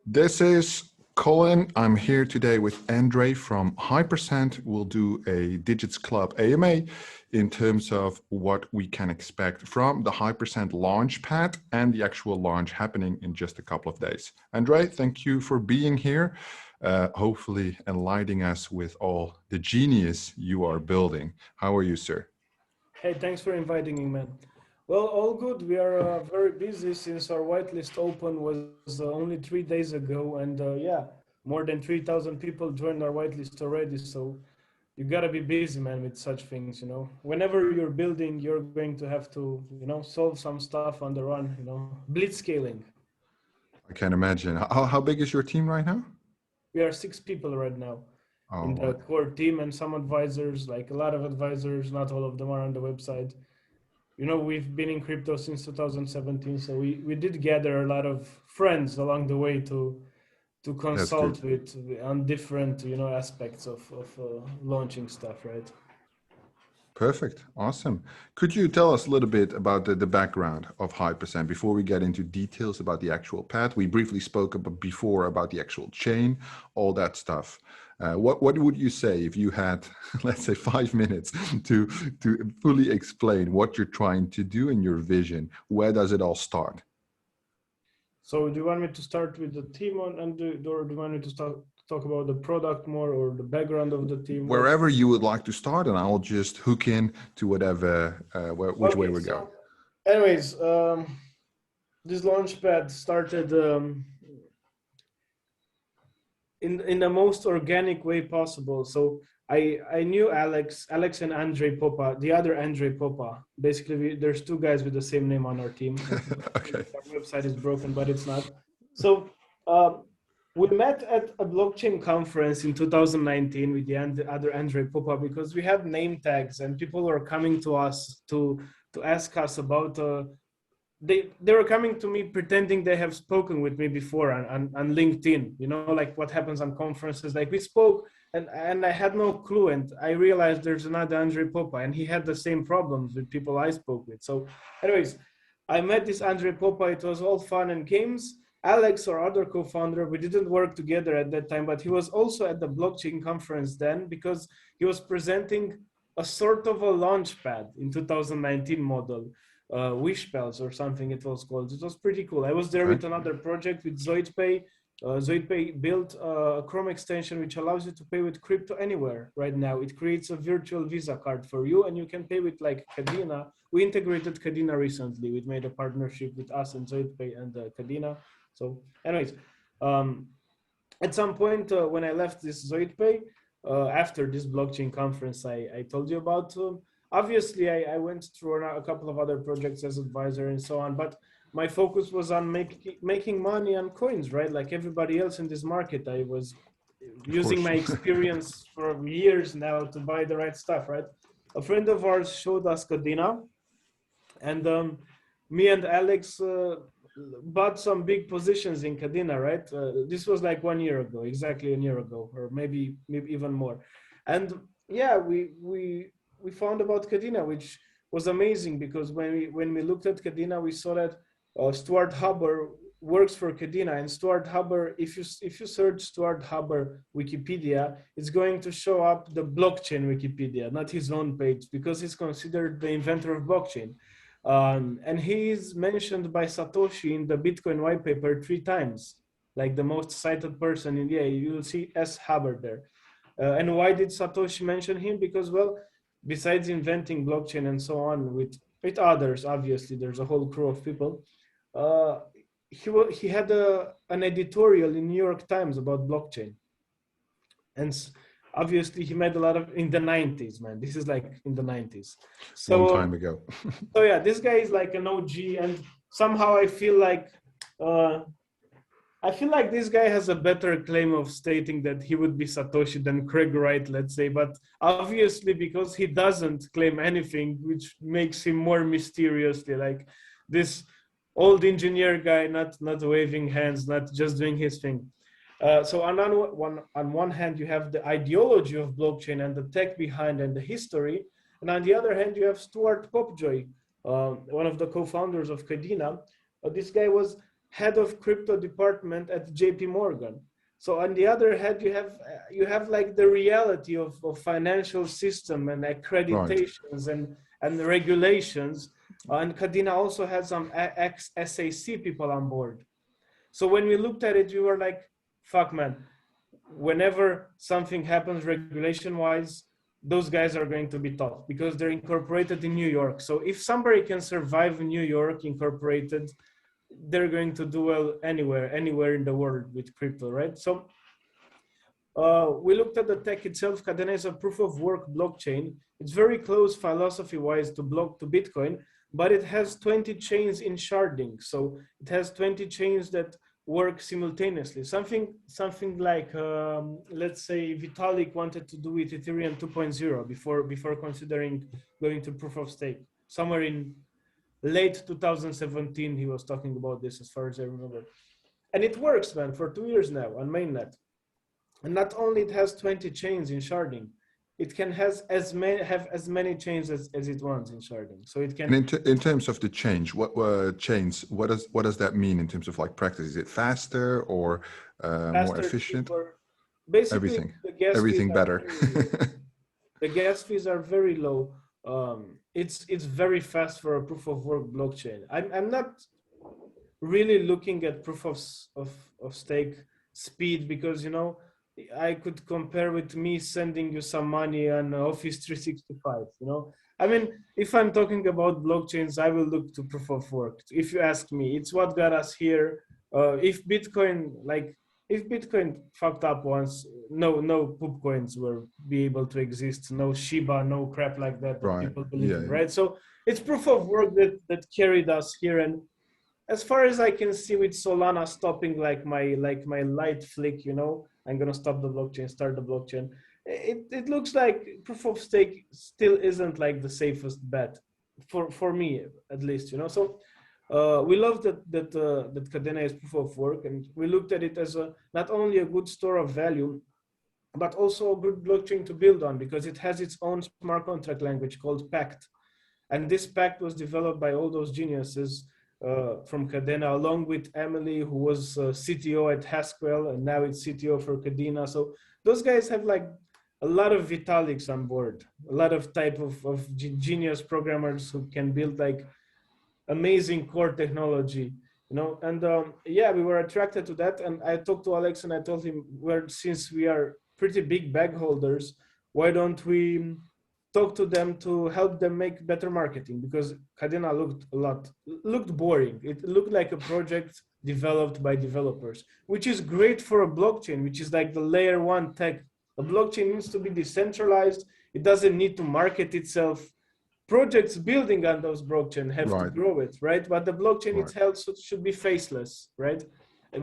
This is Colin. I'm here today with Andrei from Hypercent. We'll do a Digits Club AMA in terms of what we can expect from the Hypercent Launchpad and the actual launch happening in just a couple of days. Andrei, thank you for being here, hopefully enlightening us with all the genius you are building. How are you, sir? Hey, thanks for inviting me, man. Well, all good. We are very busy since our whitelist open was only 3 days ago, and yeah, more than 3,000 people joined our whitelist already. So you gotta be busy, man, with such things. Whenever you're building, you're going to have to, solve some stuff on the run. Blitz scaling. I can imagine. How big is your team right now? We are 6 people right now in Oh, the core team, and some advisors, like a lot of advisors. Not all of them are on the website. We've been in crypto since 2017, so we did gather a lot of friends along the way to that's good. consult with on different aspects of launching stuff, right? Perfect. Awesome. Could you tell us a little bit about the background of Hypercent before we get into details about the actual path? We briefly spoke about before about the actual chain, all that stuff. What would you say if you had, let's say, 5 minutes to fully explain what you're trying to do in your vision? Where does it all start? So do you want me to start with the team or do you want me to talk about the product more or the background of the team? Wherever you would like to start, and I'll just hook in to whatever, which way Okay, we go. so anyways, this launchpad started in the most organic way possible. So I knew Alex and Andrei Popa, the other Andrei Popa. Basically, there's two guys with the same name on our team. Okay. Our website is broken, but it's not. So we met at a blockchain conference in 2019 with the other Andrei Popa because we had name tags and people were coming to us to ask us about they were coming to me pretending they have spoken with me before on LinkedIn, like what happens on conferences. Like we spoke and I had no clue. And I realized there's another Andrei Popa and he had the same problems with people I spoke with. So anyways, I met this Andrei Popa. It was all fun and games. Alex, our other co-founder, we didn't work together at that time, but he was also at the blockchain conference then because he was presenting a sort of a launchpad in 2019 model, Wishpels or something it was called. It was pretty cool. I was there Right. with another project with ZoidPay. ZoidPay built a Chrome extension which allows you to pay with crypto anywhere right now. It creates a virtual Visa card for you and you can pay with like Kadena. We integrated Kadena recently. We made a partnership with us and ZoidPay and Kadena. So anyways, um, at some point when I left this ZoidPay, after this blockchain conference I told you about, obviously I went through a couple of other projects as advisor and so on, but my focus was on making money on coins, right? Like everybody else in this market, I was Of using course. my experience for years now to buy the right stuff, right? A friend of ours showed us Kadena, and me and Alex bought some big positions in Kadena, right? This was like 1 year ago, exactly a year ago, or maybe even more. And yeah, we found about Kadena, which was amazing because when we looked at Kadena, we saw that Stuart Haber works for Kadena, and Stuart Haber, if you search Stuart Haber Wikipedia, it's going to show up the blockchain Wikipedia, not his own page, because he's considered the inventor of blockchain. And he is mentioned by Satoshi in the Bitcoin white paper 3 times, like the most cited person in, yeah, you'll see S. Haber there. And why did Satoshi mention him? Because, well, besides inventing blockchain and so on with others, obviously, there's a whole crew of people. Uh, he had an editorial in New York Times about blockchain. And obviously, he made a lot of in the 90s, man. This is like in the 90s. Long So time ago. so yeah, this guy is like an OG, and somehow uh, I feel like this guy has a better claim of stating that he would be Satoshi than Craig Wright, let's say. But obviously, because he doesn't claim anything, which makes him more mysteriously like this old engineer guy, not waving hands, not just doing his thing. So on one hand, you have the ideology of blockchain and the tech behind and the history, and on the other hand, you have Stuart Popjoy, one of the co-founders of Kadena. This guy was head of crypto department at JP Morgan. So on the other hand, you have like the reality of financial system and Right. accreditations and the regulations. And Kadena also had some ex-SAC people on board. So when we looked at it, we were like, fuck, man, whenever something happens regulation-wise, those guys are going to be tough because they're incorporated in New York. So if somebody can survive in New York incorporated, they're going to do well anywhere in the world with crypto, right? So we looked at the tech itself. Kadena is a proof of work blockchain. It's very close philosophy-wise to Bitcoin, but it has 20 chains in sharding. So it has 20 chains that work simultaneously. Something like, let's say Vitalik wanted to do with Ethereum 2.0 before considering going to proof of stake. Somewhere in late 2017, he was talking about this, as far as I remember. And it works, man, for 2 years now on mainnet. And not only it has 20 chains in sharding, it can have as many chains as it wants in sharding. So it can. And in terms of the change, what chains? What does that mean in terms of like practice? Is it faster or more efficient? Cheaper. Basically, Everything. the gas Everything fees better. the gas fees are very low. It's very fast for a proof of work blockchain. I'm not really looking at proof of stake speed because, you know, I could compare with me sending you some money on Office 365, you know. I mean, if I'm talking about blockchains, I will look to proof of work. If you ask me, it's what got us here. If Bitcoin fucked up once, no poop coins will be able to exist. No Shiba, no crap like that Right. people believe in, Yeah. right? So it's proof of work that carried us here. And as far as I can see with Solana stopping like my light flick, you know, I'm gonna stop the blockchain, start the blockchain. It looks like proof of stake still isn't like the safest bet for me at least, you know. So we love that Kadena is proof of work, and we looked at it as not only a good store of value, but also a good blockchain to build on because it has its own smart contract language called Pact, and this Pact was developed by all those geniuses from Kadena, along with Emily, who was CTO at Hasquell, and now it's CTO for Kadena. So those guys have like a lot of Vitaliks on board, a lot of type of genius programmers who can build like amazing core technology, you know. And yeah, we were attracted to that. And I talked to Alex and I told him, well, since we are pretty big bag holders, why don't we talk to them to help them make better marketing? Because Kadena looked boring. It looked like a project developed by developers, which is great for a blockchain, which is like the layer one tech. A blockchain needs to be decentralized. It doesn't need to market itself. Projects building on those blockchain have to grow it, right? But the blockchain itself should be faceless, right?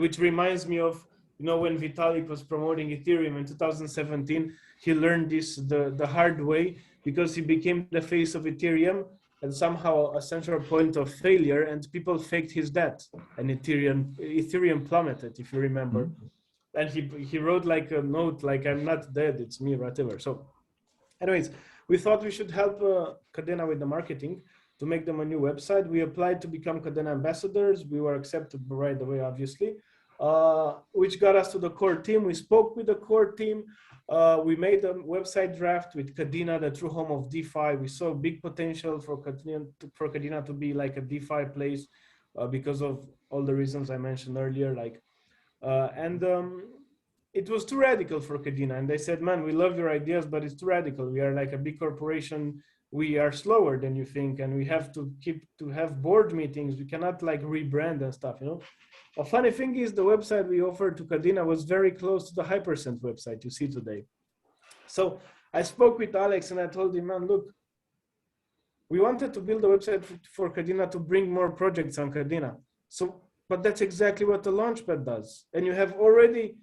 Which reminds me of, you know, when Vitalik was promoting Ethereum in 2017, he learned this the hard way because he became the face of Ethereum and somehow a central point of failure, and people faked his death, and Ethereum plummeted, if you remember. And he wrote like a note like, I'm not dead, it's me, whatever. So anyways, we thought we should help Kadena with the marketing to make them a new website. We applied to become Kadena ambassadors. We were accepted right away, obviously, which got us to the core team. We spoke with the core team. We made a website draft with Kadena, the true home of DeFi. We saw big potential for Kadena to be like a DeFi place because of all the reasons I mentioned earlier. Like, it was too radical for Kadena, and they said, man, we love your ideas, but it's too radical. We are like a big corporation. We are slower than you think, and we have to have board meetings. We cannot like rebrand and stuff, you know. A funny thing is the website we offered to Kadena was very close to the Hypercent website you see today. So I spoke with Alex and I told him, man, look, we wanted to build a website for Kadena to bring more projects on Kadena. So, but that's exactly what the Launchpad does. And you have already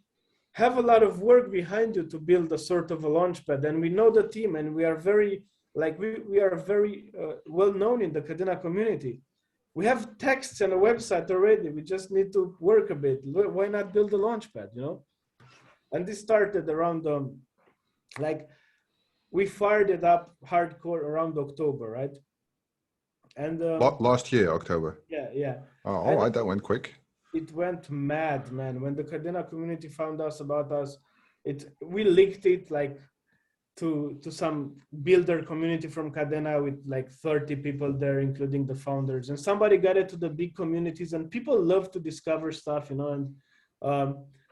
have a lot of work behind you to build a sort of a Launchpad. And we know the team, and we are very, like, we are very well known in the Kadena community. We have texts and a website already. We just need to work a bit. Why not build a Launchpad, you know? And this started around, like, we fired it up hardcore around October, right? And last year, October. yeah. Oh, all right, that went quick. it went mad, man. When the Kadena community found us about us, we leaked it like to some builder community from Kadena with like 30 people there, including the founders. And somebody got it to the big communities, and people love to discover stuff, and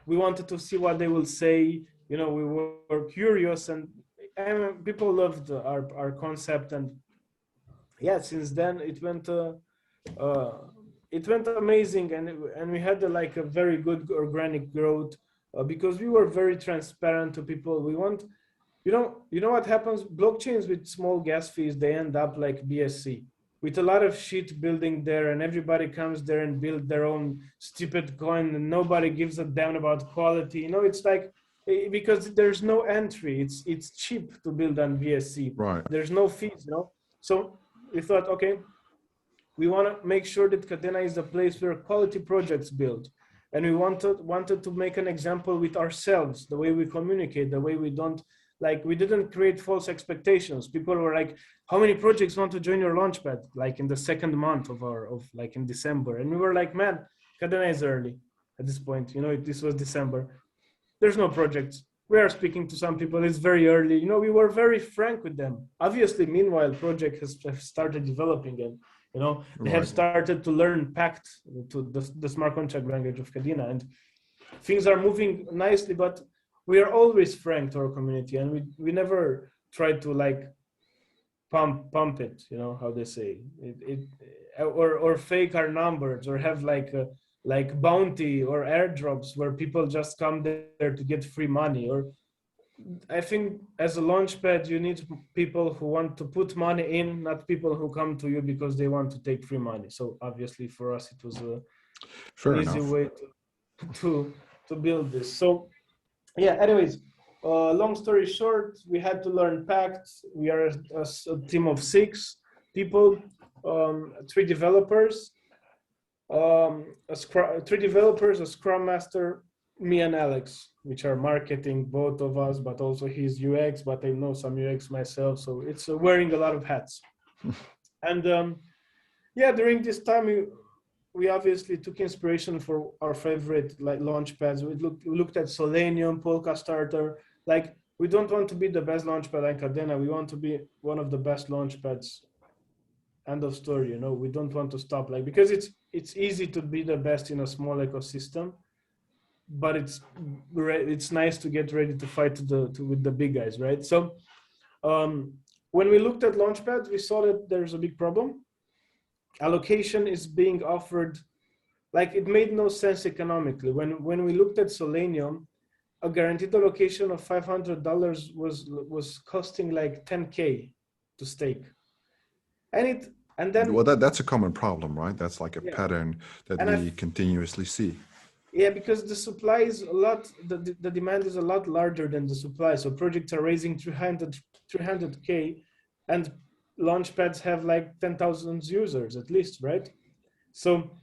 we wanted to see what they will say. We were curious, and people loved our concept. And yeah, since then uh, it went amazing, and we had like a very good organic growth because we were very transparent to people. We want what happens? Blockchains with small gas fees, they end up like BSC with a lot of shit building there, and everybody comes there and build their own stupid coin, and nobody gives a damn about quality. It's like because there's no entry. It's cheap to build on BSC. Right. There's no fees. So we thought, okay, we want to make sure that Kadena is a place where quality projects build. And we wanted to make an example with ourselves, the way we communicate, the way we don't, like, we didn't create false expectations. People were like, how many projects want to join your Launchpad? Like in the second month of like in December. And we were like, man, Kadena is early at this point. This was December. There's no projects. We are speaking to some people. It's very early. We were very frank with them. Obviously, meanwhile, project has started developing, and they have started to learn Pact, to the smart contract language of Kadena, and things are moving nicely. But we are always frank to our community, and we never try to like pump it. How they say it or fake our numbers, or have like bounty or airdrops where people just come there to get free money. Or I think as a launchpad, you need people who want to put money in, not people who come to you because they want to take free money. So obviously for us, it was an easy way to build this. So yeah, anyways, long story short, we had to learn Pact. We are a team of 6 people, 3 developers, 3 developers, a Scrum Master, me and Alex, which are marketing, both of us, but also he's UX, but I know some UX myself. So it's wearing a lot of hats. And yeah, during this time, we obviously took inspiration for our favorite like launchpads. We looked at Selenium, Polka Starter. Like, we don't want to be the best launchpad like Kadena. We want to be one of the best launchpads. End of story. We don't want to stop, like, because it's easy to be the best in a small ecosystem, but it's nice to get ready to fight with the big guys, right? So when we looked at Launchpad, we saw that there's a big problem. Allocation is being offered, like, it made no sense economically. When we looked at Selenium, a guaranteed allocation of $500 was costing like 10K to stake. And then well, that's a common problem, right? That's like a pattern that we continuously see. Yeah, because the supply is a lot, the demand is a lot larger than the supply. So projects are raising 300K, and launchpads have like 10,000 users at least, right? So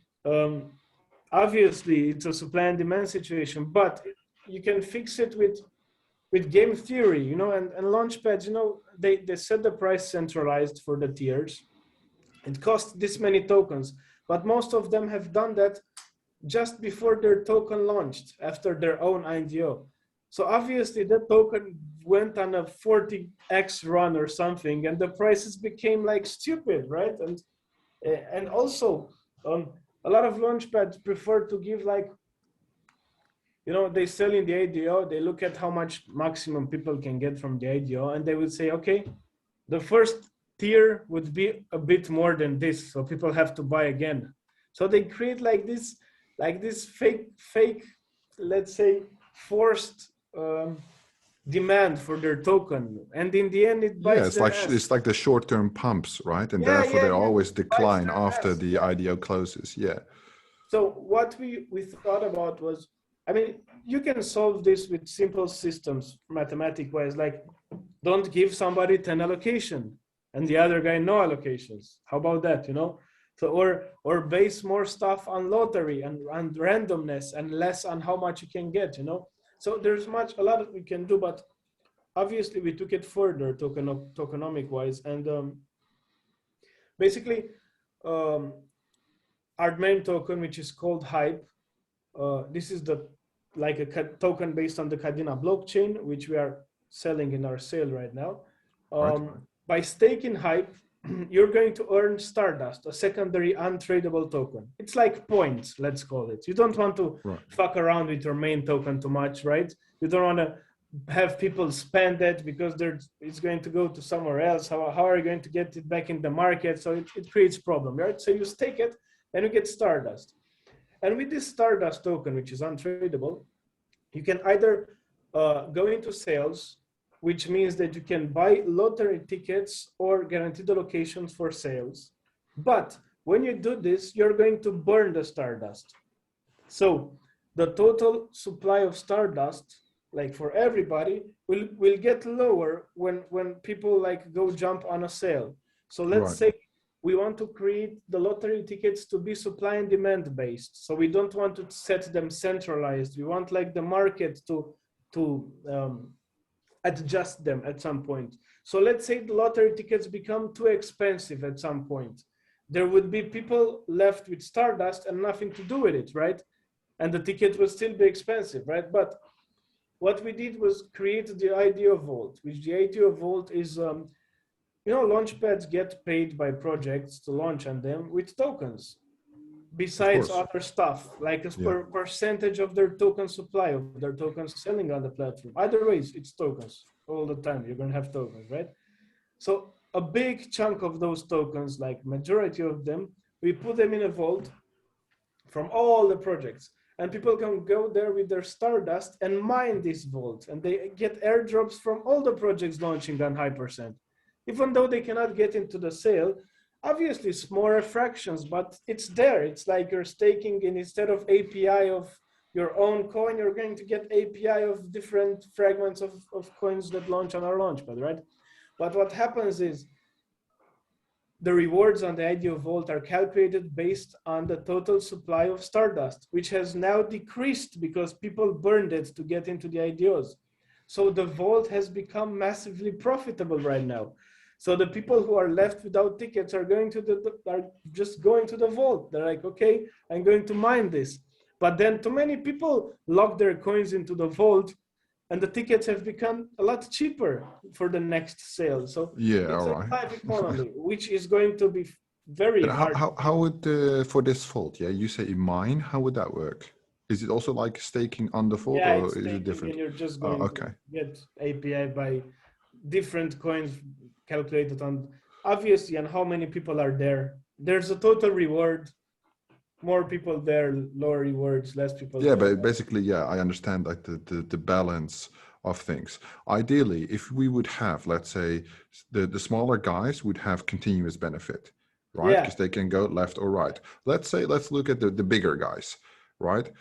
obviously it's a supply and demand situation, but you can fix it with game theory, and launchpads, they set the price centralized for the tiers. It costs this many tokens, but most of them have done that just before their token launched, after their own IDO. So obviously that token went on a 40x run or something, and the prices became like stupid, right? And also a lot of launchpads prefer to give like, they sell in the IDO, they look at how much maximum people can get from the IDO, and they would say, okay, the first tier would be a bit more than this, so people have to buy again. So they create like this fake, let's say, forced demand for their token, and in the end it bites their ass. It's like the short-term pumps, right? And therefore they always decline after the IDO closes. Yeah. So what we thought about was, I mean, you can solve this with simple systems, mathematic wise, like don't give somebody 10 allocation and the other guy no allocations. How about that, So or base more stuff on lottery and randomness and less on how much you can get, So there's a lot that we can do, but obviously we took it further tokenomic wise, and basically our main token, which is called Hype, This is the like a token based on the Kadena blockchain, which we are selling in our sale right now. Right. By staking Hype, you're going to earn Stardust, a secondary untradeable token. It's like points, let's call it. You don't want to fuck around with your main token too much, right? You don't want to have people spend it because it's going to go to somewhere else. How are you going to get it back in the market? So it creates problem, right? So you stake it and you get Stardust. And with this Stardust token, which is untradeable, you can either go into sales, which means that you can buy lottery tickets or guaranteed allocations for sales. But when you do this, you're going to burn the Stardust. So the total supply of Stardust, like for everybody, will get lower when people like go jump on a sale. So let's say we want to create the lottery tickets to be supply and demand based. So we don't want to set them centralized. We want like the market to adjust them at some point. So let's say the lottery tickets become too expensive at some point. There would be people left with Stardust and nothing to do with it, right? And the ticket will still be expensive, right? But what we did was create the IDO Vault, which the IDO Vault is, Launchpads get paid by projects to launch on them with tokens. Besides other stuff, like a percentage of their token supply, of their tokens selling on the platform. Either ways, it's tokens all the time. You're going to have tokens, right? So a big chunk of those tokens, like majority of them, we put them in a vault from all the projects. And people can go there with their Stardust and mine this vault. And they get airdrops from all the projects launching on Hypercent. Even though they cannot get into the sale, obviously smaller fractions, but it's there. It's like you're staking in, instead of API of your own coin, you're going to get API of different fragments of coins that launch on our Launchpad, right? But what happens is the rewards on the IDO Vault are calculated based on the total supply of Stardust, which has now decreased because people burned it to get into the IDOs. So the Vault has become massively profitable right now. So the people who are left without tickets are just going to the Vault. They're like, okay, I'm going to mine this. But then too many people lock their coins into the Vault, and the tickets have become a lot cheaper for the next sale. So it's a live economy, which is going to be very hard. How would for this Vault? Yeah, you say mine. How would that work? Is it also like staking on the Vault, or is it different? And you're just going to get API by different coins calculated on, obviously, and how many people are there. There's a total reward. More people there, lower rewards, less people. Yeah, but basically, I understand like the balance of things. Ideally, if we would have, let's say, the smaller guys would have continuous benefit, right? Because they can go left or right. Let's look at the bigger guys, right?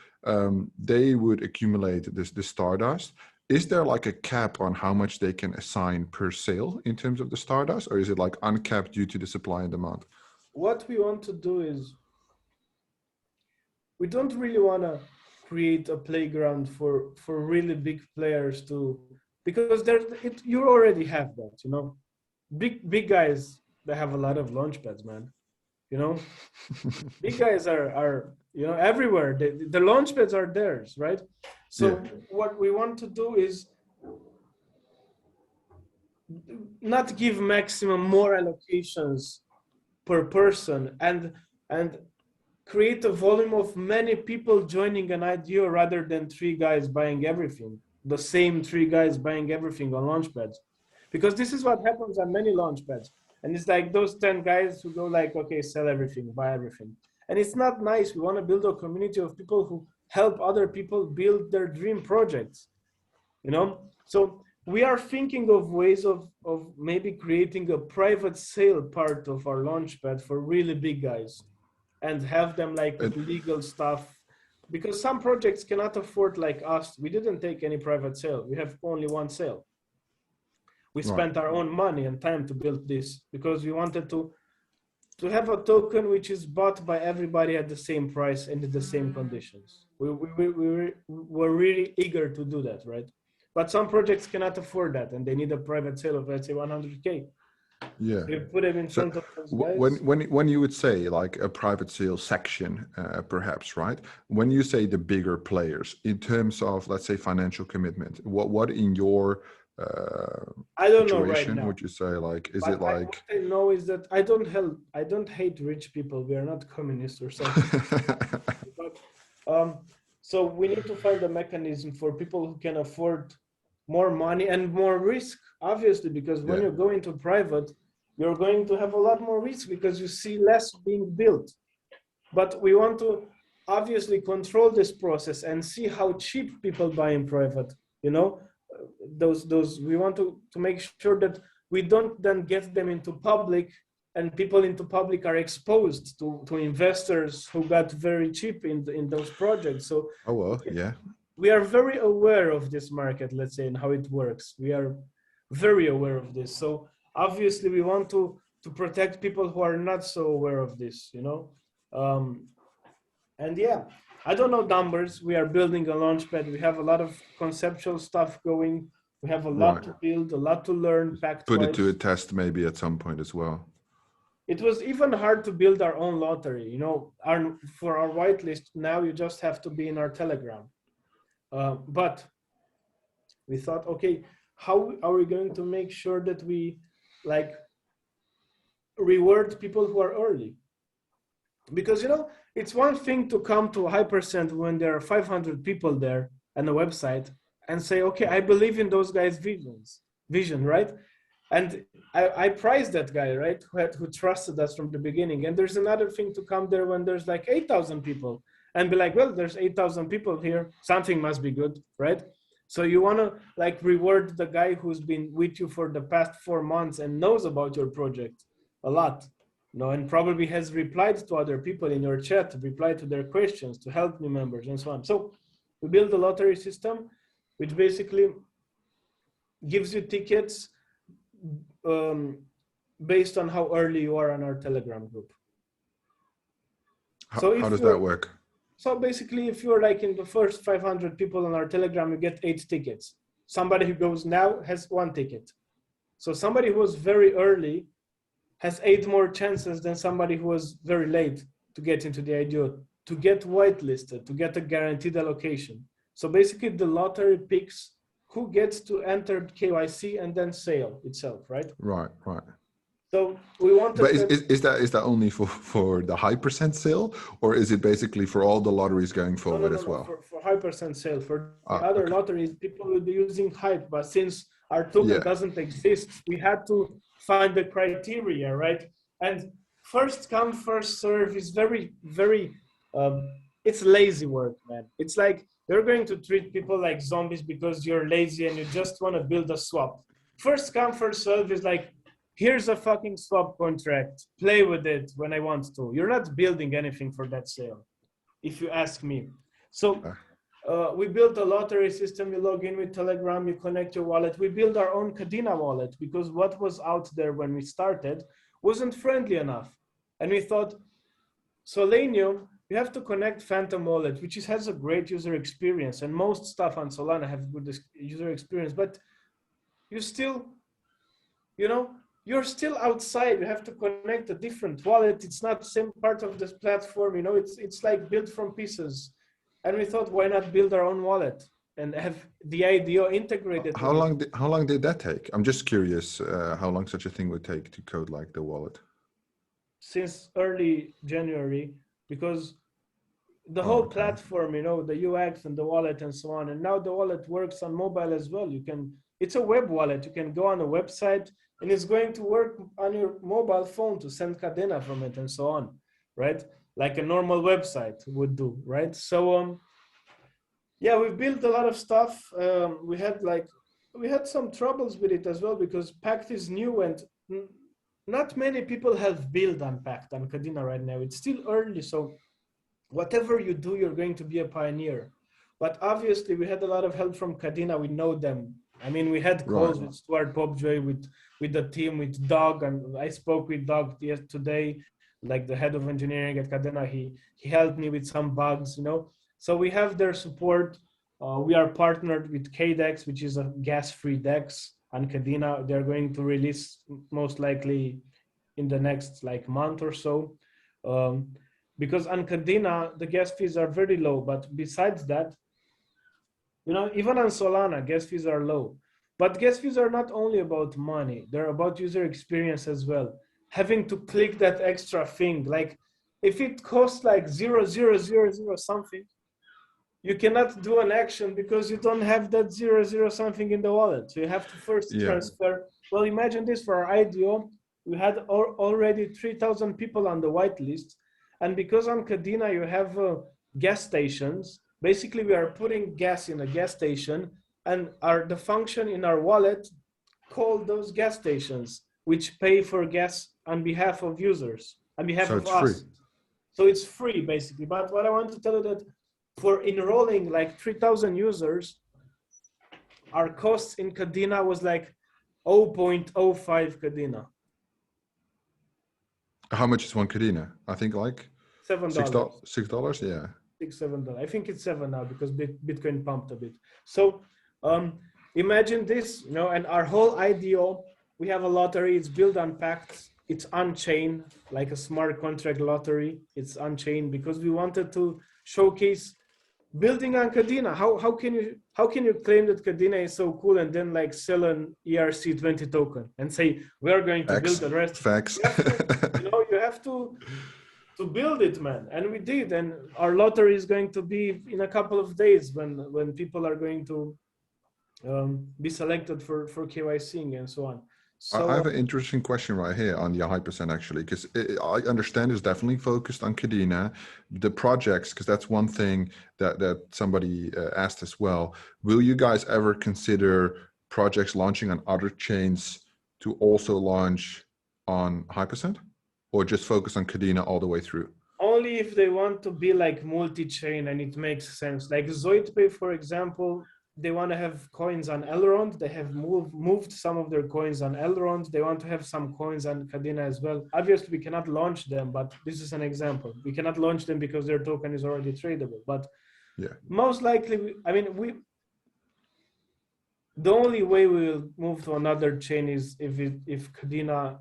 They would accumulate the Stardust. Is there like a cap on how much they can assign per sale in terms of the Stardust, or is it like uncapped due to the supply and demand? What we want to do is, we don't really want to create a playground for really big players to, because you already have that, big guys, they have a lot of Launchpads, man. Big guys are everywhere. The Launchpads are theirs, right? So what we want to do is not give maximum more allocations per person and create a volume of many people joining an IDO rather than 3 guys buying everything, the same 3 guys buying everything on Launchpads. Because this is what happens on many Launchpads. And it's like those 10 guys who go like, okay, sell everything, buy everything. And it's not nice. We want to build a community of people who help other people build their dream projects, So we are thinking of ways of maybe creating a private sale part of our Launchpad for really big guys and have them like legal stuff, because some projects cannot afford like us. We didn't take any private sale. We have only one sale. We spent our own money and time to build this because we wanted to have a token which is bought by everybody at the same price and in the same conditions. We were really eager to do that, right? But some projects cannot afford that and they need a private sale of, let's say, 100K. Yeah. We put them in So front of those guys. when you would say like a private sales section, perhaps, right? When you say the bigger players in terms of, let's say, financial commitment, what in your I don't know right situation now. would you say, like, is it But like what I know is that I don't hate rich people. We are not communists or something. But so we need to find a mechanism for people who can afford more money and more risk, obviously, because when yeah, you go into private, you're going to have a lot more risk because you see less being built. But we want to obviously control this process and see how cheap people buy in private. You know, those we want to make sure that we don't then get them into public, and people into public are exposed to investors who got very cheap in those projects. So oh well, yeah, we are very aware of this market, let's say, and how it works. We are very aware of this. So obviously we want to protect people who are not so aware of this, you know. And yeah, I don't know numbers. We are building a launchpad. We have a lot of conceptual stuff going. We have a lot right. to build, a lot to learn pact Put it to a wise. test maybe at some point as well. It was even hard to build our own lottery. You know, for our whitelist, now you just have to be in our Telegram. But we thought, okay, how are we going to make sure that we like reward people who are early? Because, you know, it's one thing to come to Hypercent when there are 500 people there and a website and say, okay, I believe in those guys' vision, right? And I prize that guy, right? Who trusted us from the beginning. And there's another thing to come there when there's like 8,000 people and be like, well, there's 8,000 people here. Something must be good, right? So you want to like reward the guy who's been with you for the past 4 months and knows about your project a lot, you know, and probably has replied to other people in your chat, replied to their questions, to help new members and so on. So we build a lottery system, which basically gives you tickets based on how early you are on our Telegram group. How does that work? So basically, if you're like in the first 500 people on our Telegram, you get 8 tickets. Somebody who goes now has 1 ticket. So somebody who was very early has 8 more chances than somebody who was very late to get into the IDO, to get whitelisted, to get a guaranteed allocation. So basically, the lottery picks who gets to enter KYC and then sale itself, right? Right. So we wanted. But is that only for the Hypercent sale, or is it basically for all the lotteries going forward as well? For Hypercent sale. For the other lotteries, people will be using Hype, but since our token doesn't exist, we had to find the criteria, right? And first come, first serve is very, very. It's lazy work, man. It's like you're going to treat people like zombies because you're lazy and you just want to build a swap. First come, first serve is like, here's a fucking swap contract. Play with it when I want to. You're not building anything for that sale, if you ask me. So we built a lottery system. You log in with Telegram, you connect your wallet. We built our own Kadena wallet because what was out there when we started wasn't friendly enough. And we thought, Solanium, you have to connect Phantom Wallet, which has a great user experience. And most stuff on Solana have good user experience, but you still, you know, you're still outside. You have to connect a different wallet. It's not the same part of this platform. You know, it's like built from pieces. And we thought, why not build our own wallet and have the IDO integrated? How long did that take? I'm just curious how long such a thing would take to code like the wallet. Since early January, because the whole platform, you know, the UX and the wallet and so on. And now the wallet works on mobile as well. It's a web wallet. You can go on a website and it's going to work on your mobile phone to send Kadena from it and so on, right? Like a normal website would do, right? So, yeah, we built a lot of stuff. We had some troubles with it as well because Pact is new and not many people have built on Pact on Kadena right now. It's still early, so whatever you do, you're going to be a pioneer. But obviously, we had a lot of help from Kadena. We know them. I mean, we had calls with Stuart Popjoy, with the team, with Doug, and I spoke with Doug today, like the head of engineering at Kadena. He helped me with some bugs, you know. So we have their support. We are partnered with KDEX, which is a gas-free DEX. and Kadena, they're going to release most likely in the next like month or so. Because on Kadena, the gas fees are very low, but besides that, you know, even on Solana, gas fees are low. But gas fees are not only about money, they're about user experience as well. Having to click that extra thing, like if it costs like 0.0000 something, you cannot do an action because you don't have that 0.00 something in the wallet. So you have to first Yeah. transfer. Well, imagine this for our IDO. We had already 3,000 people on the whitelist. And because on Kadena you have gas stations, basically we are putting gas in a gas station, and the function in our wallet called those gas stations, which pay for gas on behalf of users, on behalf So of it's free. us. So it's free basically. But what I want to tell you that for enrolling like 3,000 users, our costs in Kadena was like 0.05 Kadena. How much is one Kadena? I think like $7. $6. Yeah. $6, $7. I think it's 7 now because Bitcoin pumped a bit. So imagine this, you know, and our whole IDO, we have a lottery. It's built on pacts. It's on-chain, like a smart contract lottery. It's on-chain because we wanted to showcase building on Kadena. How can you claim that Kadena is so cool and then like sell an ERC20 token and say we are going to build the rest? Facts. You have to build it, man. And we did. And our lottery is going to be in a couple of days when people are going to be selected for KYCing and so on. So I have an interesting question right here on the Hypercent actually, because I understand it's definitely focused on Kadena, the projects, because that's one thing that somebody asked as well. Will you guys ever consider projects launching on other chains to also launch on Hypercent, or just focus on Kadena all the way through? Only if they want to be like multi-chain and it makes sense. Like ZoidPay, for example, they want to have coins on Elrond. They have moved some of their coins on Elrond. They want to have some coins on Kadena as well. Obviously, we cannot launch them, but this is an example. We cannot launch them because their token is already tradable. But yeah, most likely, the only way we will move to another chain is if Kadena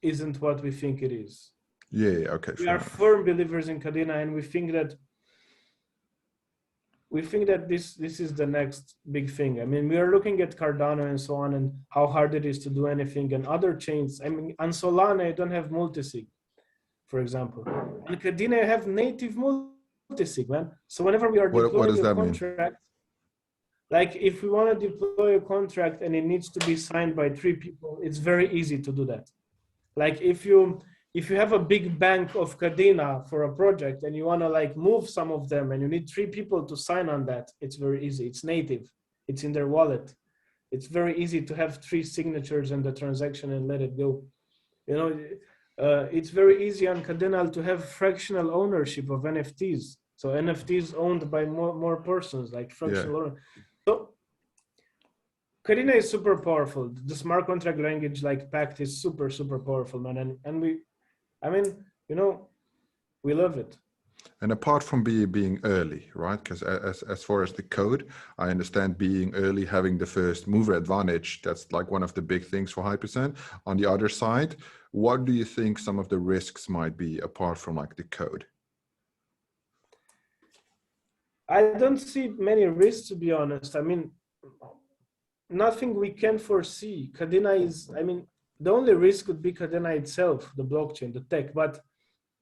isn't what we think it is. Yeah, okay. We are firm believers in Kadena, and we think that this is the next big thing. I mean, we are looking at Cardano and so on, and how hard it is to do anything, and other chains. I mean, on Solana, you don't have multisig, for example. On Kadena, you have native multisig, man. So whenever we are deploying a contract, like if we want to deploy a contract and it needs to be signed by 3 people, it's very easy to do that. Like if you have a big bank of Kadena for a project and you want to like move some of them and you need 3 people to sign on that, it's very easy. It's native. It's in their wallet. It's very easy to have 3 signatures in the transaction and let it go. You know, it's very easy on Kadena to have fractional ownership of NFTs. So NFTs owned by more persons, like fractional ownership. So Kadena is super powerful. The smart contract language like Pact is super, super powerful, man. And we, I mean, you know, we love it. And apart from being early, right? Because as far as the code, I understand being early, having the first mover advantage, that's like one of the big things for Hypercent. On the other side, what do you think some of the risks might be apart from like the code? I don't see many risks, to be honest. I mean, nothing we can foresee. Kadena is, I mean, the only risk would be Kadena itself, the blockchain, the tech. But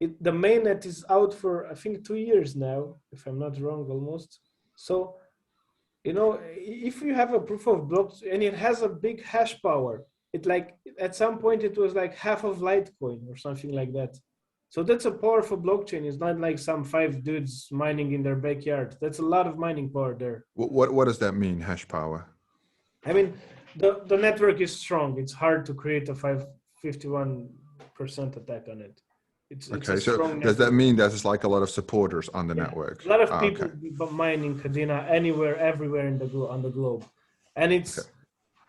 the mainnet is out for, I think, 2 years now, if I'm not wrong, almost. So, you know, if you have a proof of block and it has a big hash power, it like, at some point it was like half of Litecoin or something like that. So that's a powerful blockchain. It's not like some 5 dudes mining in their backyard. That's a lot of mining power there. What does that mean, hash power? I mean, the network is strong. It's hard to create a 51% attack on it. It's okay, so does that mean there's like a lot of supporters on the network? A lot of people mining Kadena anywhere, everywhere on the globe. And it's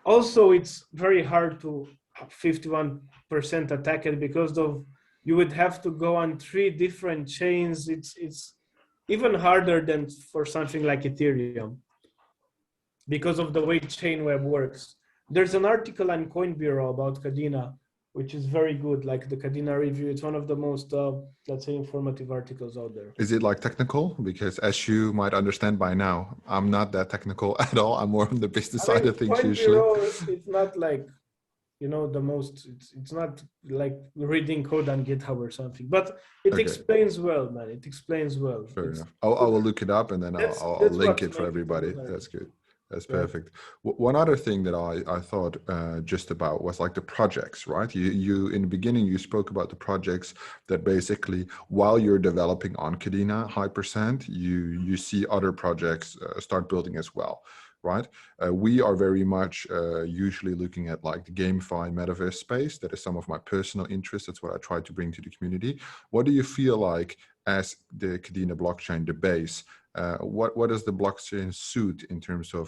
also, it's very hard to 51% attack it because you would have to go on 3 different chains. It's even harder than for something like Ethereum because of the way Chainweb works. there's an article on Coin Bureau about Kadena, which is very good, like the Kadena review. It's one of the most, let's say, informative articles out there. Is it like technical? Because as you might understand by now, I'm not that technical at all. I'm more on the business I side mean, of things Coin usually. Bureau, it's not like, you know, the most, it's not like reading code on GitHub or something, but it Okay, explains well, man. It explains well. fair It's enough. I will look it up and then I'll that's link what it for makes it everybody. important, That's good. That's right? perfect. One other thing that I thought just about was like the projects, right? You in the beginning you spoke about the projects that basically while you're developing on Kadena Hypercent, you see other projects start building as well, right? We are very much usually looking at like the GameFi metaverse space. That is some of my personal interests. That's what I try to bring to the community. What do you feel like as the Kadena blockchain, the base? What does the blockchain suit in terms of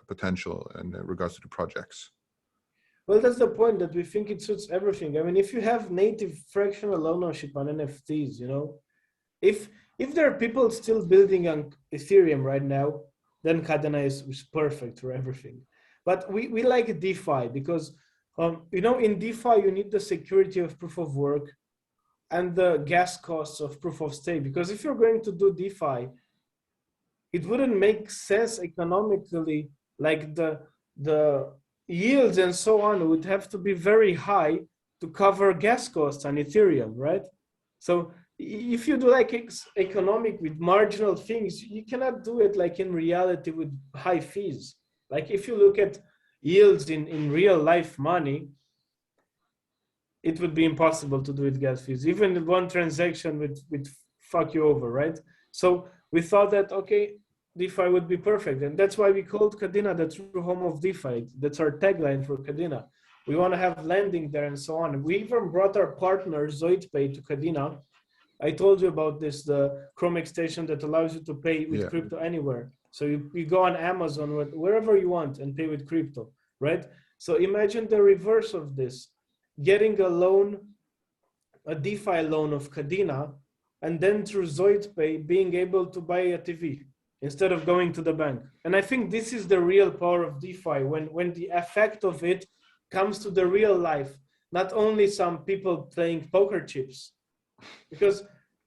potential in regards to the projects? Well, that's the point, that we think it suits everything. I mean, if you have native fractional ownership on NFTs, you know, if there are people still building on Ethereum right now, then Kadena is perfect for everything. But we like DeFi because, you know, in DeFi, you need the security of proof of work and the gas costs of proof of stake. Because if you're going to do DeFi, it wouldn't make sense economically, like the yields and so on would have to be very high to cover gas costs on Ethereum, right? So if you do like economic with marginal things, you cannot do it like in reality with high fees. Like if you look at yields in real life money, it would be impossible to do with gas fees. Even one transaction would fuck you over, right? So we thought that, okay, DeFi would be perfect. And that's why we called Kadena the true home of DeFi. That's our tagline for Kadena. We want to have lending there and so on. We even brought our partner ZoidPay to Kadena. I told you about this, the Chrome extension that allows you to pay with crypto anywhere. So you go on Amazon, wherever you want, and pay with crypto, right? So imagine the reverse of this, getting a loan, a DeFi loan of Kadena, and then through ZoidPay being able to buy a TV instead of going to the bank. And I think this is the real power of DeFi, when the effect of it comes to the real life, not only some people playing poker chips. Because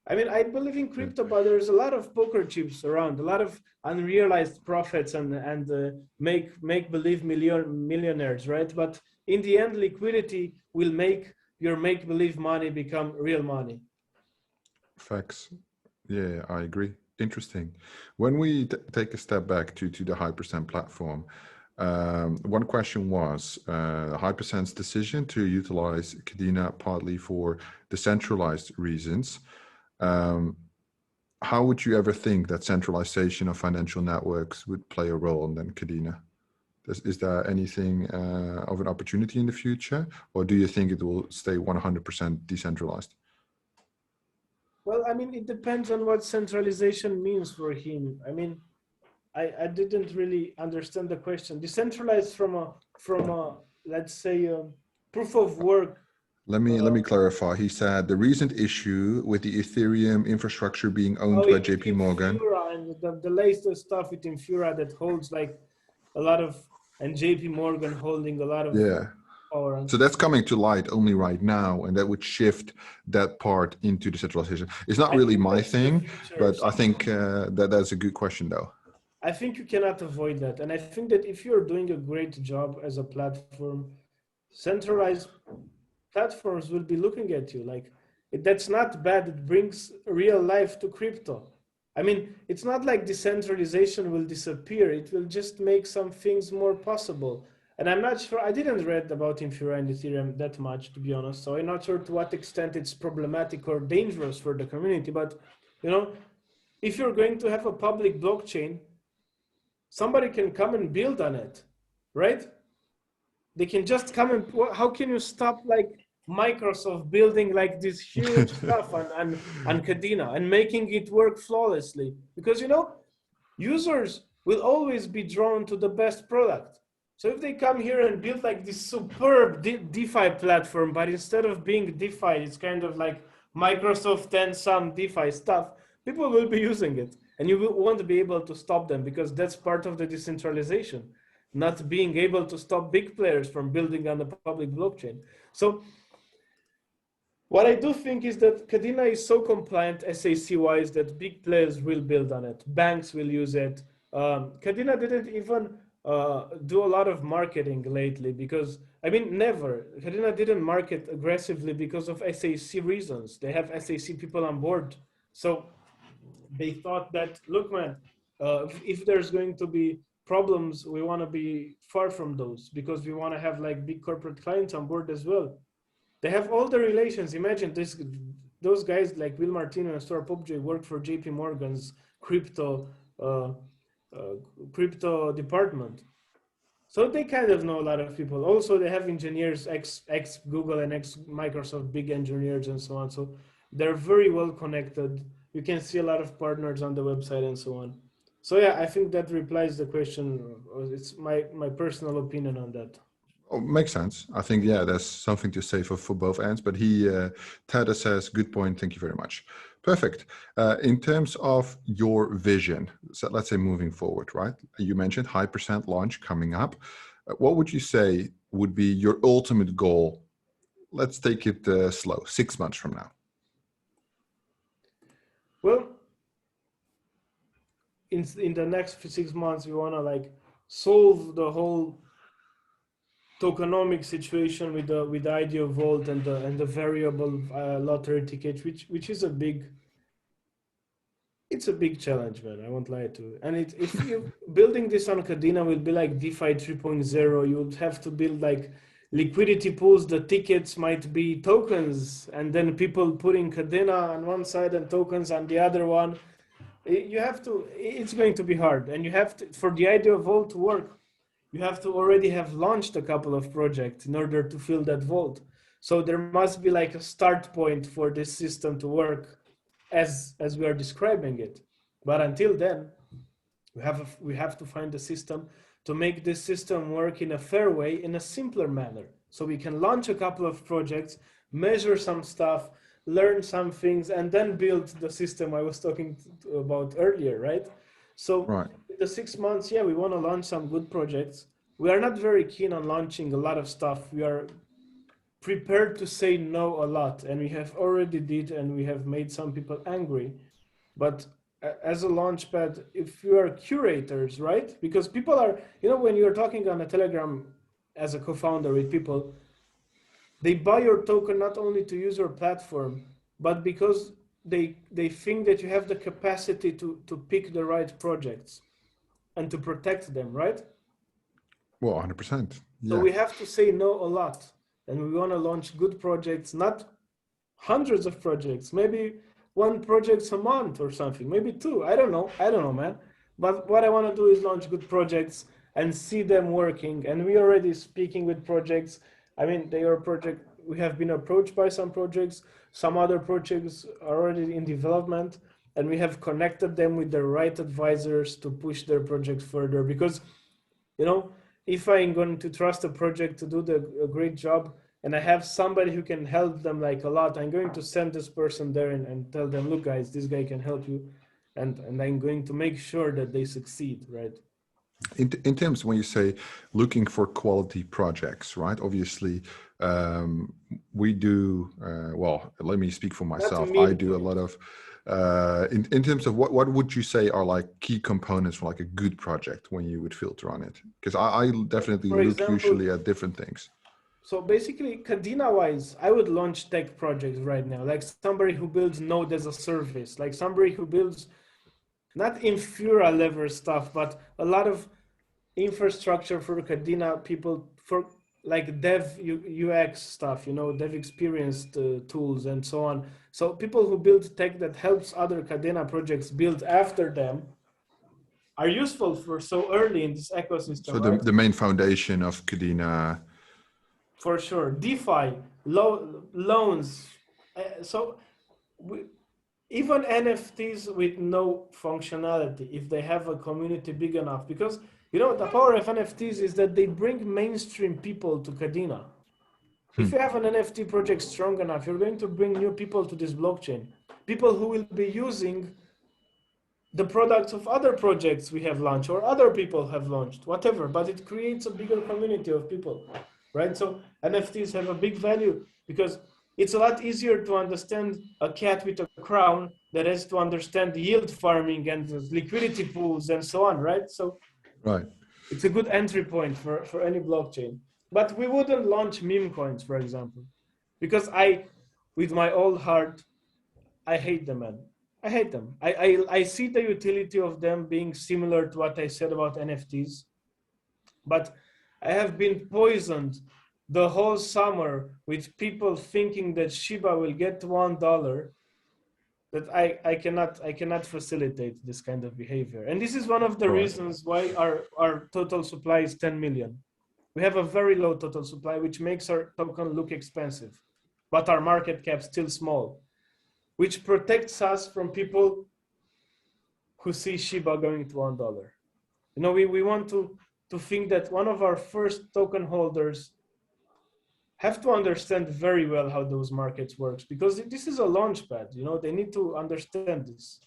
I mean, I believe in crypto, but there's a lot of poker chips around, a lot of unrealized profits and make believe millionaires, right? But in the end, liquidity will make your make believe money become real money. Facts. Yeah, I agree. Interesting. When we take a step back to the Hypercent platform, one question was Hypercent's decision to utilize Kadena partly for decentralized reasons. How would you ever think that centralization of financial networks would play a role in then Kadena? Is there anything of an opportunity in the future, or do you think it will stay 100% decentralized? Well, I mean, it depends on what centralization means for him. I mean, I didn't really understand the question. Decentralized from a let's say proof of work. Let me clarify. He said the recent issue with the Ethereum infrastructure being owned by JP Morgan. Infura and the latest stuff with Infura that holds like a lot of, and JP Morgan holding a lot of power. So that's coming to light only right now, and that would shift that part into decentralization. It's not really my thing, but I think that's a good question though. I think you cannot avoid that. And I think that if you're doing a great job as a platform, centralized platforms will be looking at you like, that's not bad. It brings real life to crypto. I mean, it's not like decentralization will disappear. It will just make some things more possible. And I'm not sure, I didn't read about Infura and Ethereum that much, to be honest. So I'm not sure to what extent it's problematic or dangerous for the community. But, you know, if you're going to have a public blockchain, somebody can come and build on it, right? They can just come and, how can you stop like Microsoft building like this huge stuff on Kadena and making it work flawlessly? Because, you know, users will always be drawn to the best product. So if they come here and build like this superb DeFi platform, but instead of being DeFi, it's kind of like Microsoft and some DeFi stuff, people will be using it. And you won't be able to stop them because that's part of the decentralization. not being able to stop big players from building on the public blockchain. So what I do think is that Kadena is so compliant SAC-wise that big players will build on it. Banks will use it. Kadena didn't even do a lot of marketing lately because, I mean, never. Kadena didn't market aggressively because of SAC reasons. They have SAC people on board. So they thought that, look, man, if there's going to be problems, we want to be far from those because we want to have like big corporate clients on board as well. They have all the relations. Imagine this, those guys like Will Martino and Stora Popj work for JP Morgan's uh, uh, crypto department. So they kind of know a lot of people. Also, they have engineers, ex Google and ex Microsoft, big engineers and so on. So they're very well connected. You can see a lot of partners on the website and so on. So yeah, I think that replies the question. It's my personal opinion on that. Oh, makes sense. I think, yeah, there's something to say for both ends, but Tada says, good point. Thank you very much. Perfect. In terms of your vision, so let's say moving forward, right? You mentioned Hypercent launch coming up. What would you say would be your ultimate goal? Let's take it slow, 6 months from now. Well, in the next 6 months, we want to like solve the whole tokenomic situation with the IDO vault and the variable lottery ticket, which is a big challenge, man. I won't lie to you. And if you building this on Kadena will be like DeFi 3.0, you would have to build like liquidity pools. The tickets might be tokens, and then people putting Kadena on one side and tokens on the other one. You have to. It's going to be hard, and you have to, for the IDO vault to work, you have to already have launched a couple of projects in order to fill that vault. So there must be like a start point for this system to work as we are describing it. But until then, we have to find a system to make this system work in a fair way, in a simpler manner. So we can launch a couple of projects, measure some stuff, learn some things, and then build the system I was talking about earlier, right? So Right. the 6 months, yeah, we want to launch some good projects. We are not very keen on launching a lot of stuff. We are prepared to say no a lot, and we have already did, and we have made some people angry. But as a launchpad, if you are curators, right? Because people are, when you're talking on a Telegram as a co-founder with people, they buy your token not only to use your platform, but because they think that you have the capacity to pick the right projects and to protect them, right? Well, 100%. Yeah. So we have to say no a lot, and we want to launch good projects, not hundreds of projects, maybe one project a month or something, maybe two. I don't know, man. But what I want to do is launch good projects and see them working. And we already speaking with projects. I mean, we have been approached by some projects. Some other projects are already in development, and we have connected them with the right advisors to push their projects further. Because, if I'm going to trust a project to do a great job, and I have somebody who can help them like a lot, I'm going to send this person there and tell them, look, guys, this guy can help you. And I'm going to make sure that they succeed, right? In terms when you say looking for quality projects, right? Obviously, we do, well, let me speak for myself. I do a lot of, in terms of what would you say are like key components for like a good project when you would filter on it? Because I definitely look usually at different things. So basically, Kadena-wise, I would launch tech projects right now, like somebody who builds Node as a service, like somebody who builds not Infura level stuff, but a lot of infrastructure for Kadena people, for like dev UX stuff, dev experience tools and so on. So people who build tech that helps other Kadena projects build after them are useful for so early in this ecosystem. So the main foundation of Kadena. For sure. DeFi, loans. Even NFTs with no functionality, if they have a community big enough, because the power of NFTs is that they bring mainstream people to Kadena. If you have an NFT project strong enough, you're going to bring new people to this blockchain. People who will be using the products of other projects we have launched or other people have launched, whatever, but it creates a bigger community of people, right? So NFTs have a big value because it's a lot easier to understand a cat with a crown that has to understand yield farming and liquidity pools and so on, right? So Right. it's a good entry point for any blockchain. But we wouldn't launch meme coins, for example, because with my old heart, I hate them, man. I hate them. I see the utility of them being similar to what I said about NFTs, but I have been poisoned the whole summer with people thinking that Shiba will get $1, that I cannot facilitate this kind of behavior. And this is one of the All right. reasons why our total supply is 10 million. We have a very low total supply, which makes our token look expensive, but our market cap still small, which protects us from people who see Shiba going to $1. You know, we want to think that one of our first token holders have to understand very well how those markets works, because this is a launch pad. You know, they need to understand this.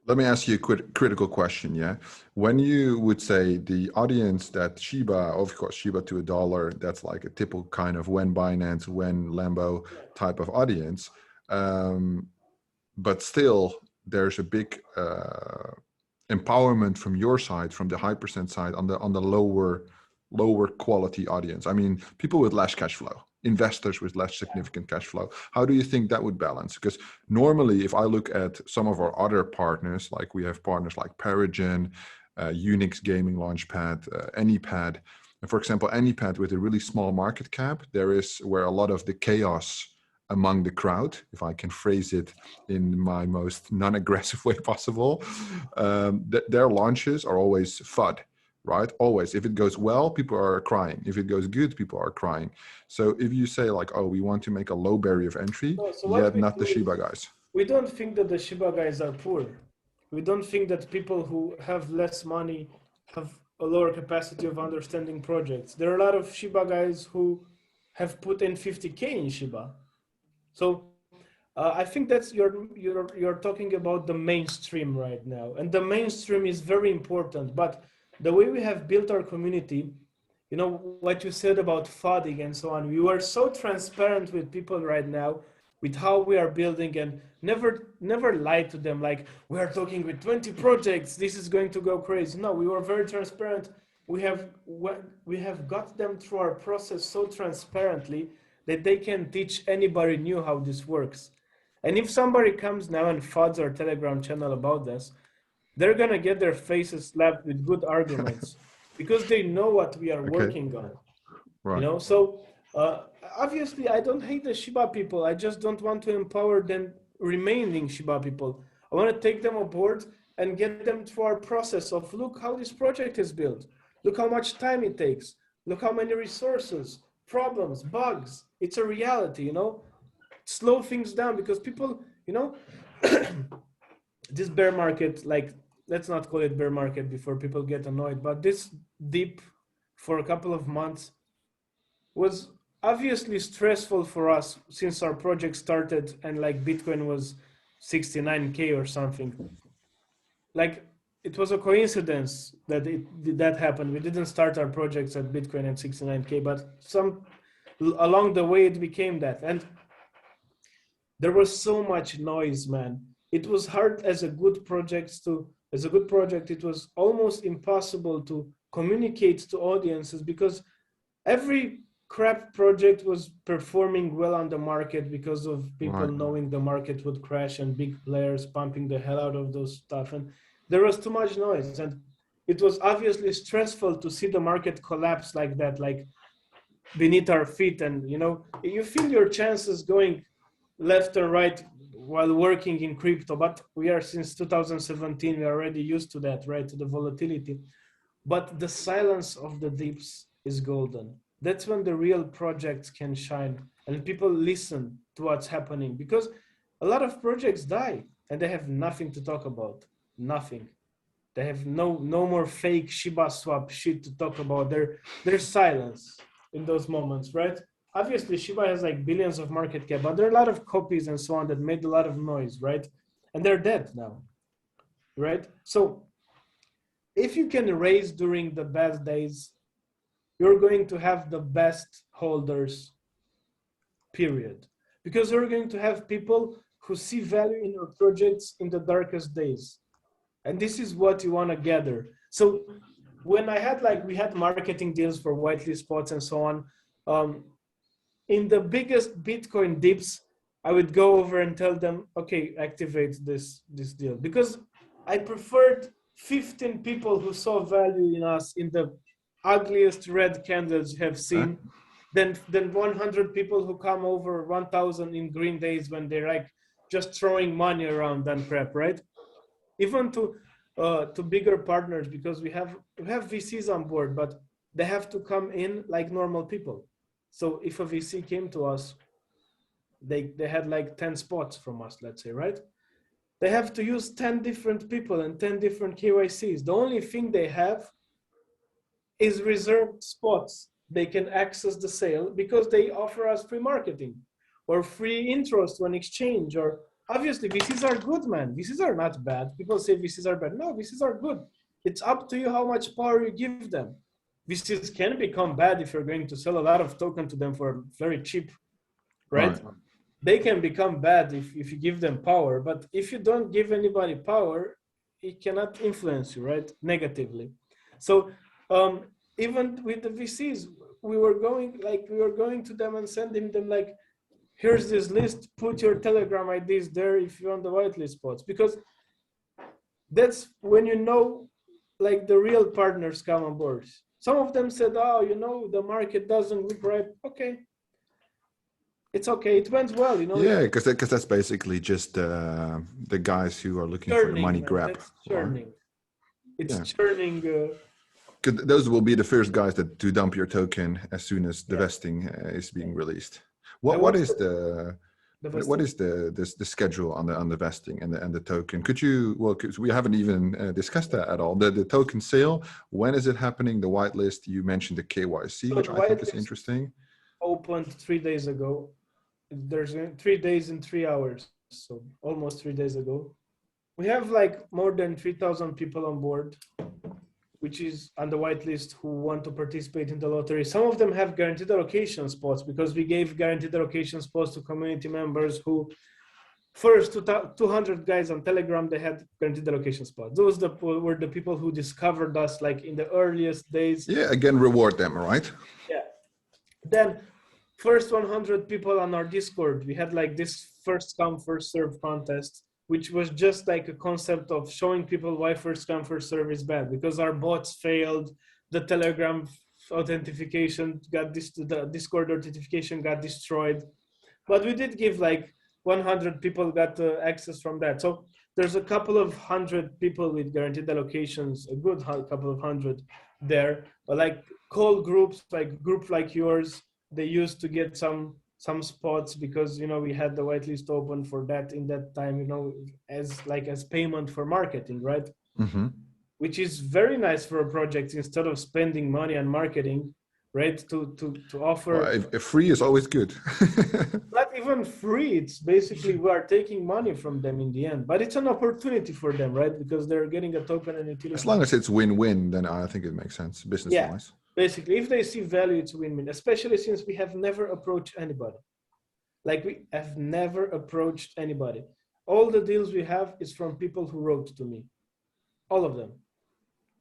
Let me ask you a critical question. Yeah. When you would say the audience that Shiba, of course, Shiba to $1, that's like a typical kind of when Binance, when Lambo type of audience. But still, there's a big empowerment from your side, from the Hypercent side, on the lower quality audience. I mean, people with less cash flow, investors with less significant cash flow. How do you think that would balance? Because normally, if I look at some of our other partners, like we have partners like Perigen, Unix Gaming Launchpad, Anypad. And for example, Anypad with a really small market cap, there is where a lot of the chaos among the crowd, if I can phrase it in my most non-aggressive way possible, their launches are always FUD, right? Always. If it goes well, people are crying. If it goes good, people are crying. So if you say like, oh, we want to make a low barrier of entry, So yet what we not the do Shiba is, guys. we don't think that the Shiba guys are poor. We don't think that people who have less money have a lower capacity of understanding projects. There are a lot of Shiba guys who have put in 50K in Shiba. So I think that's you're talking about the mainstream right now, and the mainstream is very important. But the way we have built our community, you know, what you said about FUDing and so on, we were so transparent with people right now with how we are building, and never lied to them like we are talking with 20 projects, this is going to go crazy. No, we were very transparent. We have got them through our process so transparently that they can teach anybody new how this works. And if somebody comes now and FUDs our Telegram channel about this, they're gonna get their faces slapped with good arguments because they know what we are Okay. working on. Right. You know, so obviously I don't hate the Shiba people. I just don't want to empower them remaining Shiba people. I want to take them aboard and get them through our process of look how this project is built. Look how much time it takes. Look how many resources, problems, bugs. It's a reality, you know. Slow things down because people, you know, this bear market, like, let's not call it bear market before people get annoyed, but this dip for a couple of months was obviously stressful for us since our project started and like Bitcoin was 69K or something. Like, it was a coincidence that that happened. We didn't start our projects at Bitcoin at 69K, but along the way it became that. And there was so much noise, man. It was hard as a good project, it was almost impossible to communicate to audiences because every crap project was performing well on the market because of people knowing the market would crash and big players pumping the hell out of those stuff. And there was too much noise. And it was obviously stressful to see the market collapse like that, like beneath our feet. And, you know, you feel your chances going left and right while working in crypto, but we are since 2017, we're already used to that, right? To the volatility. But the silence of the dips is golden. That's when the real projects can shine and people listen to what's happening, because a lot of projects die and they have nothing to talk about. Nothing. They have no more fake Shiba swap shit to talk about. There's silence in those moments, right? Obviously Shiba has like billions of market cap, but there are a lot of copies and so on that made a lot of noise, right? And they're dead now. right? So if you can raise during the bad days, you're going to have the best holders, period. Because you're going to have people who see value in your projects in the darkest days. And this is what you want to gather. So when I had we had marketing deals for whitelist spots and so on, in the biggest Bitcoin dips, I would go over and tell them, okay, activate this deal. Because I preferred 15 people who saw value in us in the ugliest red candles you have seen than 100 people who come over 1,000 in green days when they're like just throwing money around and crap, right? Even to bigger partners, because we have VCs on board, but they have to come in like normal people. So if a VC came to us, they had like 10 spots from us, let's say, right? They have to use 10 different people and 10 different KYCs. The only thing they have is reserved spots. They can access the sale because they offer us free marketing or free intros to an exchange. Or obviously VCs are good, man. VCs are not bad. People say VCs are bad. No, VCs are good. It's up to you how much power you give them. VCs can become bad if you're going to sell a lot of token to them for very cheap, right? They can become bad if you give them power, but if you don't give anybody power, it cannot influence you, right? Negatively. So even with the VCs, we were going to them and sending them like, here's this list, put your Telegram IDs there if you want the whitelist spots, because that's when you know like the real partners come on board. Some of them said, oh, the market doesn't look right. Okay. It's okay. It went well, Yeah, because that's basically just the guys who are looking for the money grab. That's churning. It's churning. Those will be the first guys to dump your token as soon as the vesting is being released. What is the schedule on the vesting and the token? Could you, because we haven't even discussed that at all. The token sale, when is it happening? The whitelist, you mentioned the KYC, So which I think is interesting. Opened 3 days ago. There's 3 days and 3 hours, so almost 3 days ago. We have like more than 3,000 people on board, which is on the whitelist, who want to participate in the lottery. Some of them have guaranteed allocation spots because we gave guaranteed allocation spots to community members who first 200 guys on Telegram, they had guaranteed allocation spots. Those were the people who discovered us like in the earliest days. Yeah, again, reward them, right? Yeah. Then first 100 people on our Discord, we had like this first come, first serve contest, which was just like a concept of showing people why first come, first serve is bad, because our bots failed, the Telegram authentication the Discord authentication got destroyed. But we did give like 100 people got access from that. So there's a couple of 100 people with guaranteed allocations, a good couple of 100 there, but like call groups, like group like yours, they used to get some spots because we had the whitelist open for that in that time, as payment for marketing, right? Mm-hmm. Which is very nice for a project, instead of spending money on marketing, right? To offer. Well, free is always good. Not even free. It's basically we are taking money from them in the end, but it's an opportunity for them, right? Because they're getting a token and utility. As long as it's win-win, then I think it makes sense business-wise. Basically, if they see value, it's win-win, especially since we have never approached anybody. Like we have never approached anybody. All the deals we have is from people who wrote to me. All of them.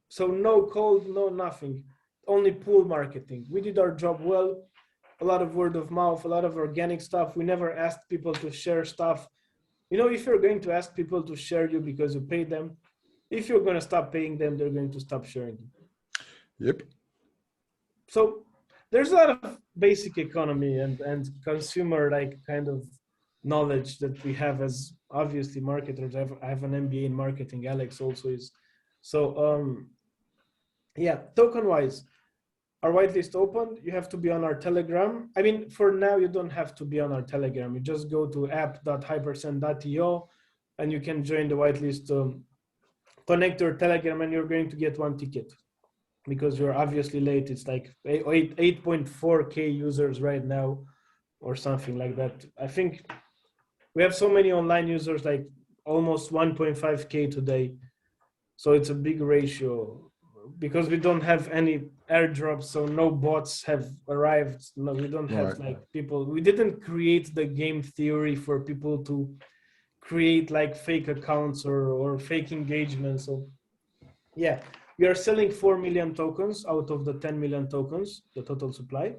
So no cold, no nothing. Only pool marketing. We did our job well. A lot of word of mouth, a lot of organic stuff. We never asked people to share stuff. If you're going to ask people to share you because you pay them, if you're going to stop paying them, they're going to stop sharing you. Yep. So there's a lot of basic economy and consumer kind of knowledge that we have as obviously marketers. I have an MBA in marketing. Alex also is. So token wise, our whitelist opened. You have to be on our Telegram. I mean, for now, you don't have to be on our Telegram. You just go to app.hypercent.io and you can join the whitelist, connect your Telegram, and you're going to get 1 ticket. Because you're obviously late. It's like 8.4K users right now or something like that. I think we have so many online users, like almost 1.5K today. So it's a big ratio because we don't have any airdrops, so no bots have arrived. No, we don't have like people. We didn't create the game theory for people to create like fake accounts or fake engagements. So yeah, we are selling 4 million tokens out of the 10 million tokens, the total supply.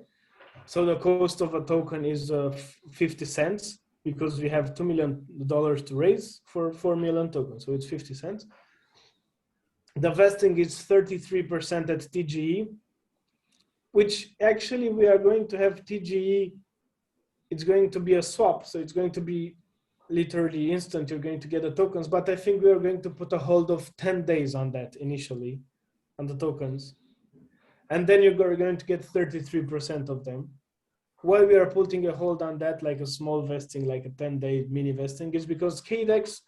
So the cost of a token is 50 cents because we have $2 million to raise for 4 million tokens. So it's 50 cents. The vesting is 33% at TGE, which actually we are going to have TGE. It's going to be a swap. So it's going to be literally instant. You're going to get the tokens, but I think we are going to put a hold of 10 days on that initially, on the tokens. And then you're going to get 33% of them. Why we are putting a hold on that, like a small vesting, like a 10-day mini vesting, is because KDEX,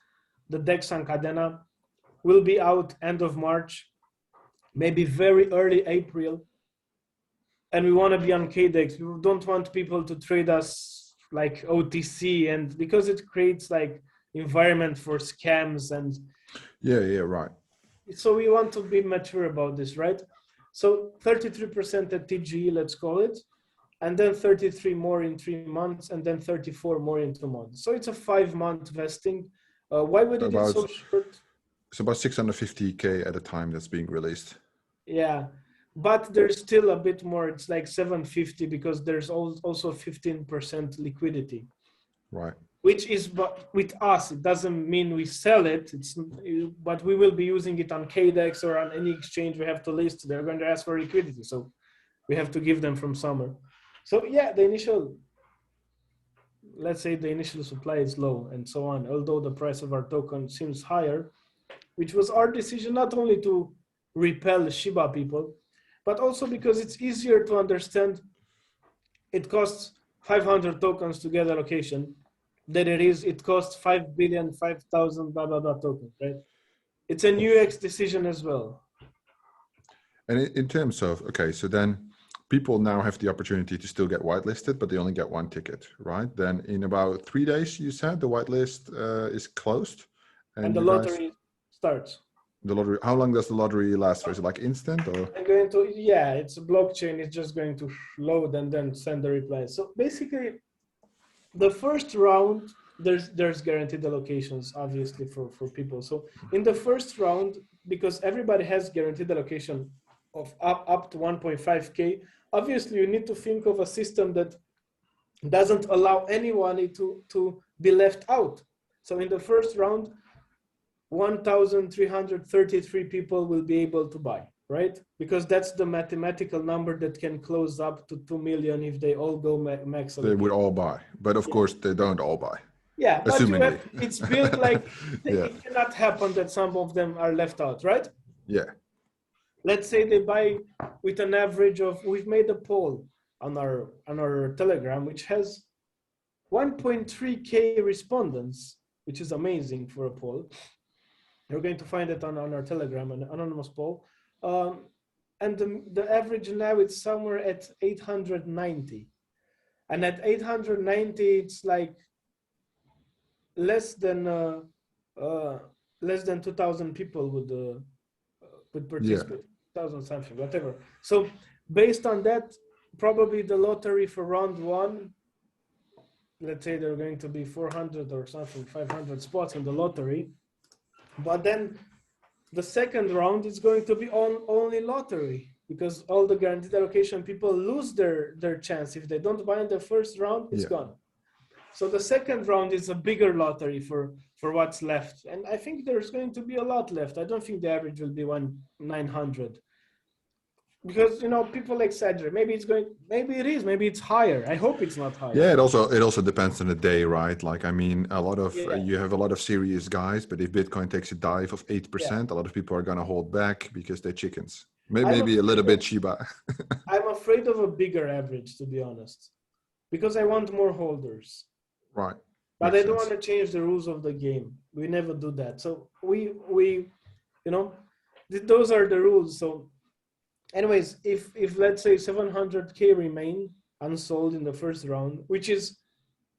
the DEX on Kadena, will be out end of March, maybe very early April. And we want to be on KDEX. We don't want people to trade us like OTC, and because it creates like environment for scams and right. So we want to be mature about this, right? So 33% at TGE, let's call it, and then 33 more in 3 months, and then 34 more in 2 months. So it's a 5-month vesting. Why would it be so short? It's about 650K at a time that's being released. Yeah, but there's still a bit more. It's like 750 because there's also 15% liquidity. Right. Which is, but with us, it doesn't mean we sell it. But we will be using it on KDEX or on any exchange we have to list. They're going to ask for liquidity, so we have to give them from summer. So yeah, let's say the initial supply is low and so on, although the price of our token seems higher, which was our decision not only to repel Shiba people, but also because it's easier to understand. It costs 500 tokens to get allocation than it costs 5 billion, 5,000 blah, blah, blah tokens, right? It's an UX decision as well. And in terms of, okay, so then people now have the opportunity to still get whitelisted, but they only get 1 ticket, right? Then in about 3 days, you said the whitelist is closed. And the lottery starts. The lottery, how long does the lottery last for? Is it like instant or? I'm going to, yeah, it's a blockchain. It's just going to load and then send the reply. So basically, the first round, there's guaranteed allocations, obviously, for people. So in the first round, because everybody has guaranteed allocation of up to 1.5K, obviously you need to think of a system that doesn't allow anyone to be left out. So in the first round, 1,333 people will be able to buy, right? Because that's the mathematical number that can close up to 2 million if they all go max. They would all buy, but of course they don't all buy. Yeah, but it's built like it cannot happen that some of them are left out, right? Yeah. Let's say they buy with an average of, we've made a poll on our Telegram, which has 1.3K respondents, which is amazing for a poll. You're going to find it on our Telegram, an anonymous poll. And the average now it's somewhere at 890. And at 890, it's like less than 2,000 people would participate. 1,000 something, whatever. So based on that, probably the lottery for round 1, let's say there are going to be 400 or something, 500 spots in the lottery. But then the second round is going to be only lottery, because all the guaranteed allocation people lose their chance. If they don't buy in the first round, it's gone. So the second round is a bigger lottery for what's left. And I think there's going to be a lot left. I don't think the average will be 900. Because, you know, people exaggerate. Maybe it is, maybe it's higher. I hope it's not higher. Yeah, it also depends on the day, right? Like, I mean, a lot of, you have a lot of serious guys, but if Bitcoin takes a dive of 8%, a lot of people are going to hold back because they're chickens. Maybe a little bit Shiba. I'm afraid of a bigger average, to be honest, because I want more holders. Right. But I don't want to change the rules of the game. We never do that. So we you know, those are the rules. So anyways, if let's say 700K remain unsold in the first round, which is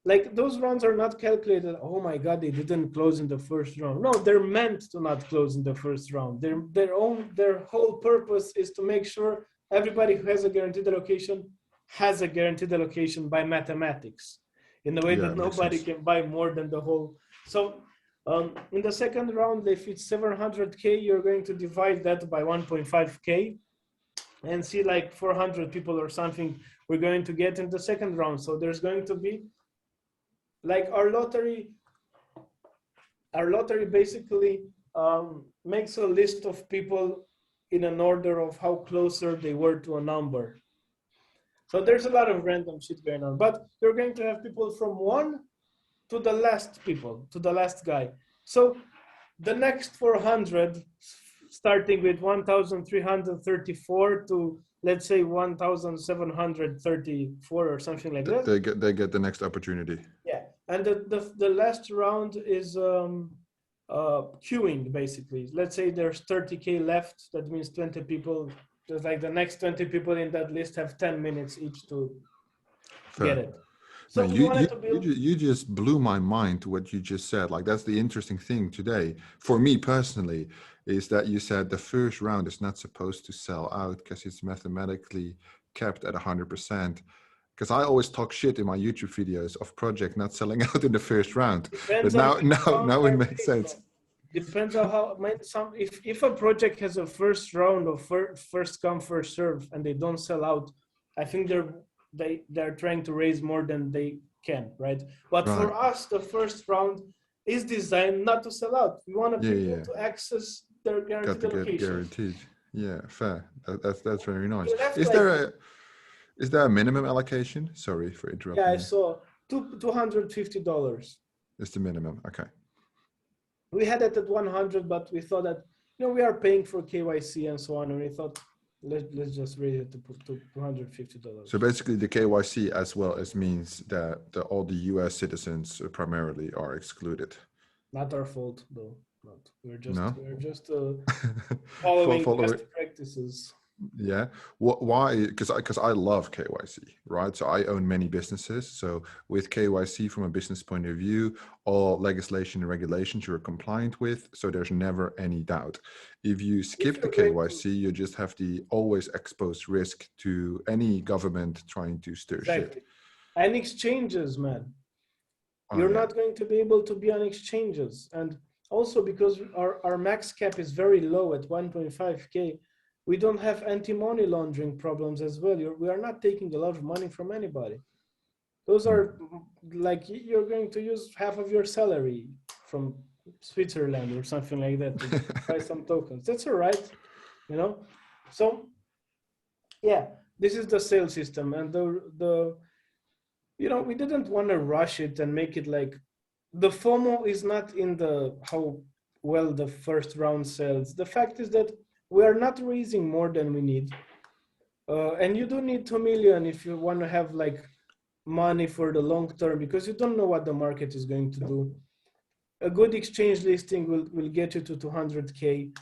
like those rounds are not calculated. Oh my God, they didn't close in the first round. No, they're meant to not close in the first round. Their whole purpose is to make sure everybody who has a guaranteed allocation has a guaranteed allocation by mathematics, in a way Yeah, that makes nobody sense. can buy more than the whole. So in the second round, if it's 700K, you're going to divide that by 1.5K and see like 400 people or something we're going to get in the second round. So there's going to be like our lottery basically makes a list of people in an order of how closer they were to a number. So there's a lot of random shit going on, but you're going to have people from one to the last people, to the last guy. So the next 400, starting with 1,334 to let's say 1,734 or something like that. They get the next opportunity. Yeah, and the last round is queuing basically. Let's say there's 30K left. That means 20 people. Just like the next 20 people in that list have 10 minutes each to get it. So Man, we wanted to build. you just blew my mind to what you just said. Like that's the interesting thing today for me personally is that you said the first round is not supposed to sell out because it's mathematically kept at 100%. Because I always talk shit in my YouTube videos of project not selling out in the first round. Depends But on now it makes sense. Depends on how if a project has a first round of first come first serve and they don't sell out, I think they're trying to raise more than they can, right? But Right. for us, the first round is designed not to sell out. We want people to access their guaranteed Got to get allocation. guaranteed. Yeah, fair. That's very nice. Is Is there a minimum allocation? Sorry for interrupting. Yeah, I you. saw $250. It's the minimum. Okay. We had it at 100, but we thought that we are paying for KYC and so on, and we thought let's just raise it to $250. So basically, the KYC as well as means that all the U.S. citizens primarily are excluded. Not our fault, though. Not. We're just Following following best practices. Yeah. Why? Because I love KYC, right? So I own many businesses. So with KYC from a business point of view, all legislation and regulations you're compliant with. So there's never any doubt. If you skip the KYC, you just have the always exposed risk to any government trying to stir shit. And exchanges, man. You're not going to be able to be on exchanges. And also because our max cap is very low at 1.5K, we don't have anti-money laundering problems as well. We are not taking a lot of money from anybody. Those are like you're going to use half of your salary from Switzerland or something like that to buy some tokens. That's all right, So yeah, this is the sales system, and we didn't want to rush it and make it like the FOMO is not in the how well the first round sells. The fact is that we are not raising more than we need. And you do need 2 million if you want to have like money for the long term, because you don't know what the market is going to do. A good exchange listing will get you to 200K.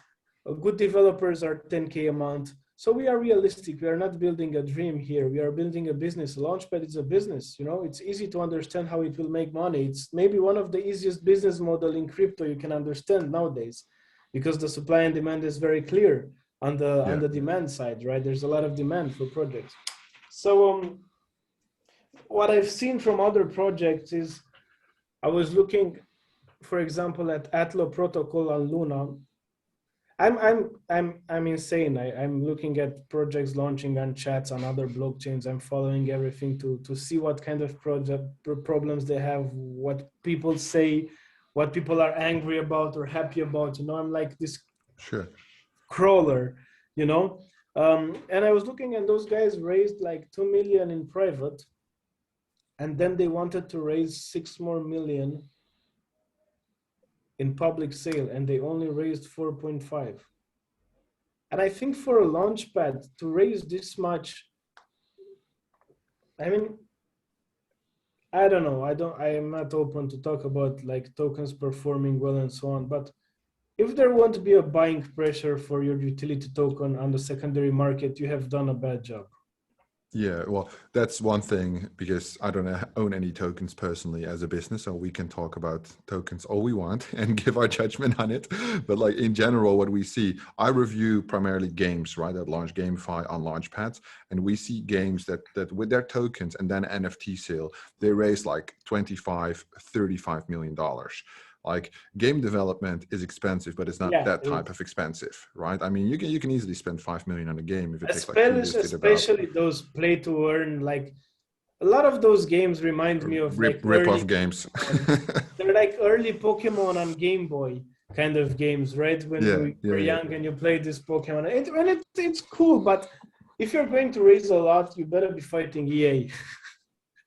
Good developers are 10K a month. So we are realistic. We are not building a dream here. We are building a business. Launchpad is a business. It's easy to understand how it will make money. It's maybe one of the easiest business model in crypto you can understand nowadays, because the supply and demand is very clear on the demand side, right? There's a lot of demand for projects. So what I've seen from other projects is, I was looking, for example, at Atlo protocol on Luna. I'm insane. I'm looking at projects launching on chats on other blockchains. I'm following everything to see what kind of problems they have, what people say, what people are angry about or happy about. I'm like this crawler, and I was looking, and those guys raised like 2 million in private, and then they wanted to raise 6 more million in public sale, and they only raised 4.5. And I think for a Launchpad to raise this much, I mean, I don't know. I am not open to talk about like tokens performing well and so on. But if there won't be a buying pressure for your utility token on the secondary market, you have done a bad job. Yeah, well, that's one thing because I don't own any tokens personally as a business, so we can talk about tokens all we want and give our judgment on it. But like in general, what we see, I review primarily games, right, that launch GameFi on Launchpads, and we see games that with their tokens and then NFT sale, they raise like 25, $35 million. Like game development is expensive, but it's not Yeah, that type of expensive, right? I mean, you can easily spend 5 million on a game if it takes like 2 years to develop. especially those play to earn, like a lot of those games remind me of like Rip off early games. Pokemon. They're like early Pokemon on Game Boy kind of games, right? When Yeah, we yeah, were yeah. young and you played this Pokemon, it's cool, but if you're going to raise a lot, you better be fighting EA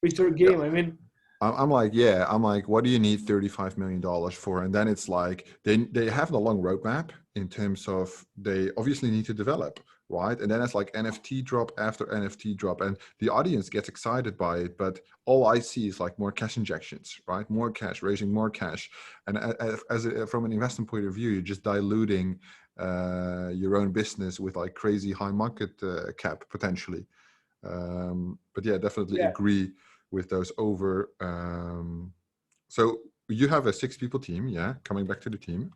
with your Yeah. game. I mean, I'm like, yeah, I'm like, what do you need $35 million for? And then it's like, they have a long roadmap in terms of they obviously need to develop, right? And then it's like NFT drop after NFT drop, and the audience gets excited by it. But all I see is like more cash injections, right? More cash, raising more cash. And from an investment point of view, you're just diluting your own business with like crazy high market cap potentially. But yeah, definitely yeah, agree with those over. So you have a 6 people team, yeah, coming back to the team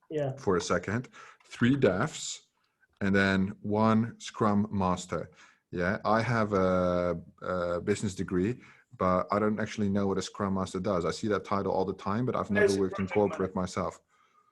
yeah. for a second, 3 devs, and then 1 Scrum Master. Yeah, I have a business degree, but I don't actually know what a Scrum Master does. I see that title all the time, but I've never There's a worked in project corporate manager, myself.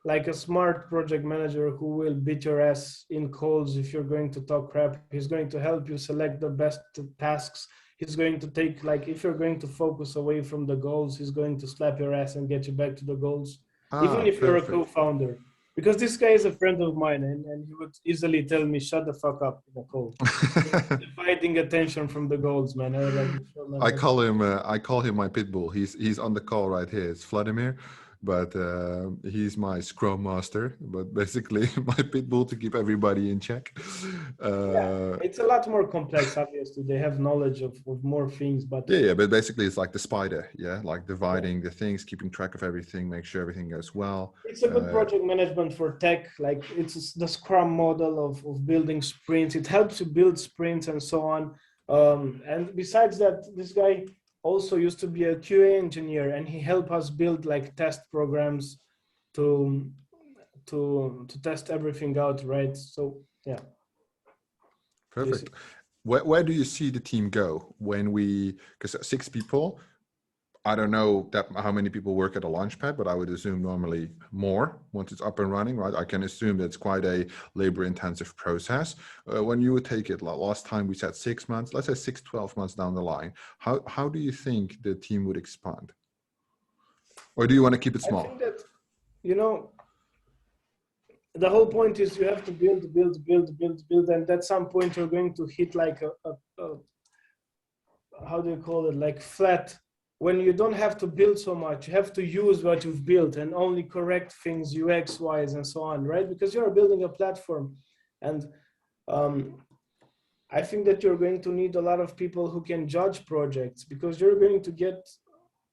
like a smart project manager who will beat your ass in calls if you're going to talk crap. He's going to help you select the best tasks. He's going to take, like, if you're going to focus away from the goals, he's going to slap your ass and get you back to the goals, even Ah, if you're a perfect. co-founder. Because this guy is a friend of mine, and he would easily tell me, shut the fuck up in a call. You're dividing attention from the goals, man. I was like, sure, man, that's I call him my pit bull. He's on the call right here. It's Vladimir, but he's my scrum master. But basically, my pit bull to keep everybody in check. yeah. Uh, It's a lot more complex, obviously. They have knowledge of more things, but yeah, but basically, it's like the spider. Yeah, like yeah. dividing the things, keeping track of everything, make sure everything goes well. It's a good project management for tech. Like it's the Scrum model of building sprints. It helps you build sprints and so on. And besides that, this guy also used to be a QA engineer, and he helped us build like test programs to to test everything out, right? So yeah, this Perfect. Where do you see the team go when we? Because 6 people. I don't know that how many people work at a Launchpad, but I would assume normally more once it's up and running, right? I can assume that it's quite a labor-intensive process. When you would take it, last time we said 6 months, let's say 12 months down the line, how do you think the team would expand? Or do you want to keep it I think small? that, you know, the whole point is you have to build, and at some point you're going to hit like a how do you call it, like flat, when you don't have to build so much. You have to use what you've built and only correct things, UX wise and so on, right? Because you're building a platform. And um, I think that you're going to need a lot of people who can judge projects, because you're going to get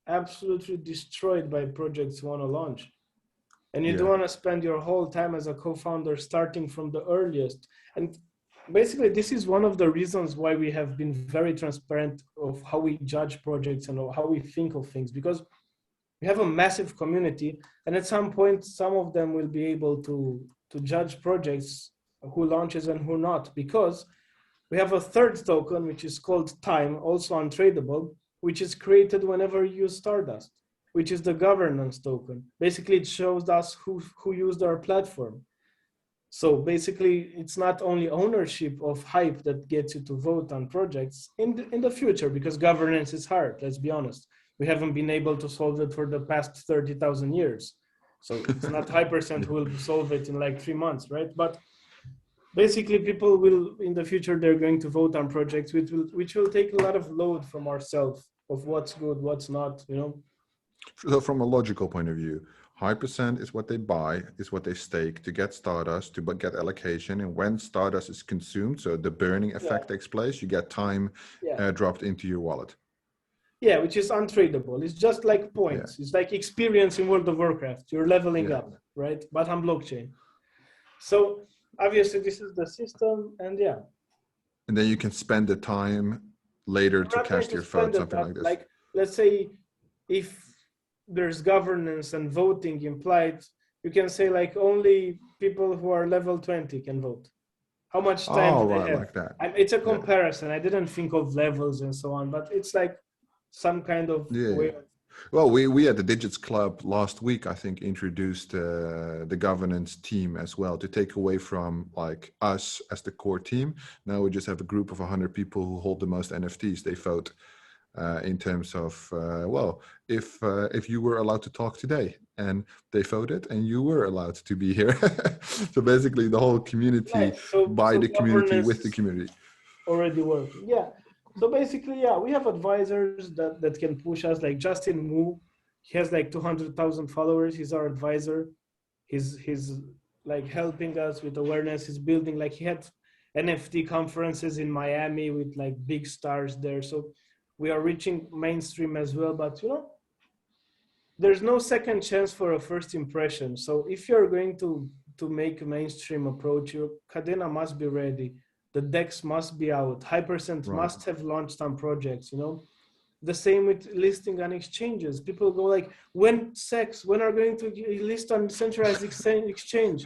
absolutely destroyed by projects you want to launch. And you don't Yeah, want to spend your whole time as a co-founder starting from the earliest. And basically, this is one of the reasons why we have been very transparent of how we judge projects and how we think of things, because we have a massive community, and at some point some of them will be able to judge projects, who launches and who not, because we have a third token which is called time, also untradeable, which is created whenever you use Stardust, which is the governance token. Basically, it shows us who used our platform. So basically, it's not only ownership of hype that gets you to vote on projects in the future, because governance is hard, let's be honest. We haven't been able to solve it for the past 30,000 years. So it's not Hypercent yeah, who will solve it in like 3 months, right? But basically, people will, in the future, they're going to vote on projects, which will take a lot of load from ourselves of what's good, what's not, you know? So from a logical point of view, Hypercent is what they buy, is what they stake to get Stardust, to get allocation. And when Stardust is consumed, so the burning Yeah, effect takes place, you get time yeah. dropped into your wallet. Yeah, which is untradeable. It's just like Yeah, points. It's like experience in World of Warcraft. You're leveling yeah. up, right? But on blockchain. So obviously this is the system, and yeah. And then you can spend the time later We're to not going cast to your spend vote, it something that, like this. like, let's say if there's governance and voting implied, you can say like only people who are level 20 can vote. How much time Oh, do they right, have? like that. It's a Yeah. comparison. I didn't think of levels and so on, but it's like some kind of Yeah. way of, Well, we at the Digits Club last week, I think, introduced the governance team as well to take away from like us as the core team. Now we just have a group of 100 people who hold the most NFTs. They vote in terms of well, if you were allowed to talk today, and they voted, and you were allowed to be here. So basically, the whole community nice. So by the community with the governance community. already working. Yeah. So basically, yeah, we have advisors that can push us. Like Justin Wu, he has like 200,000 followers. He's our advisor. He's like helping us with awareness. He's building, like, he had NFT conferences in Miami with like big stars there. So we are reaching mainstream as well. But there's no second chance for a first impression. So if you're going to make a mainstream approach, your Kadena must be ready. The decks must be out. Hypercent Right. must have launched some projects. The same with listing on exchanges. People go like, when are going to list on centralized exchange?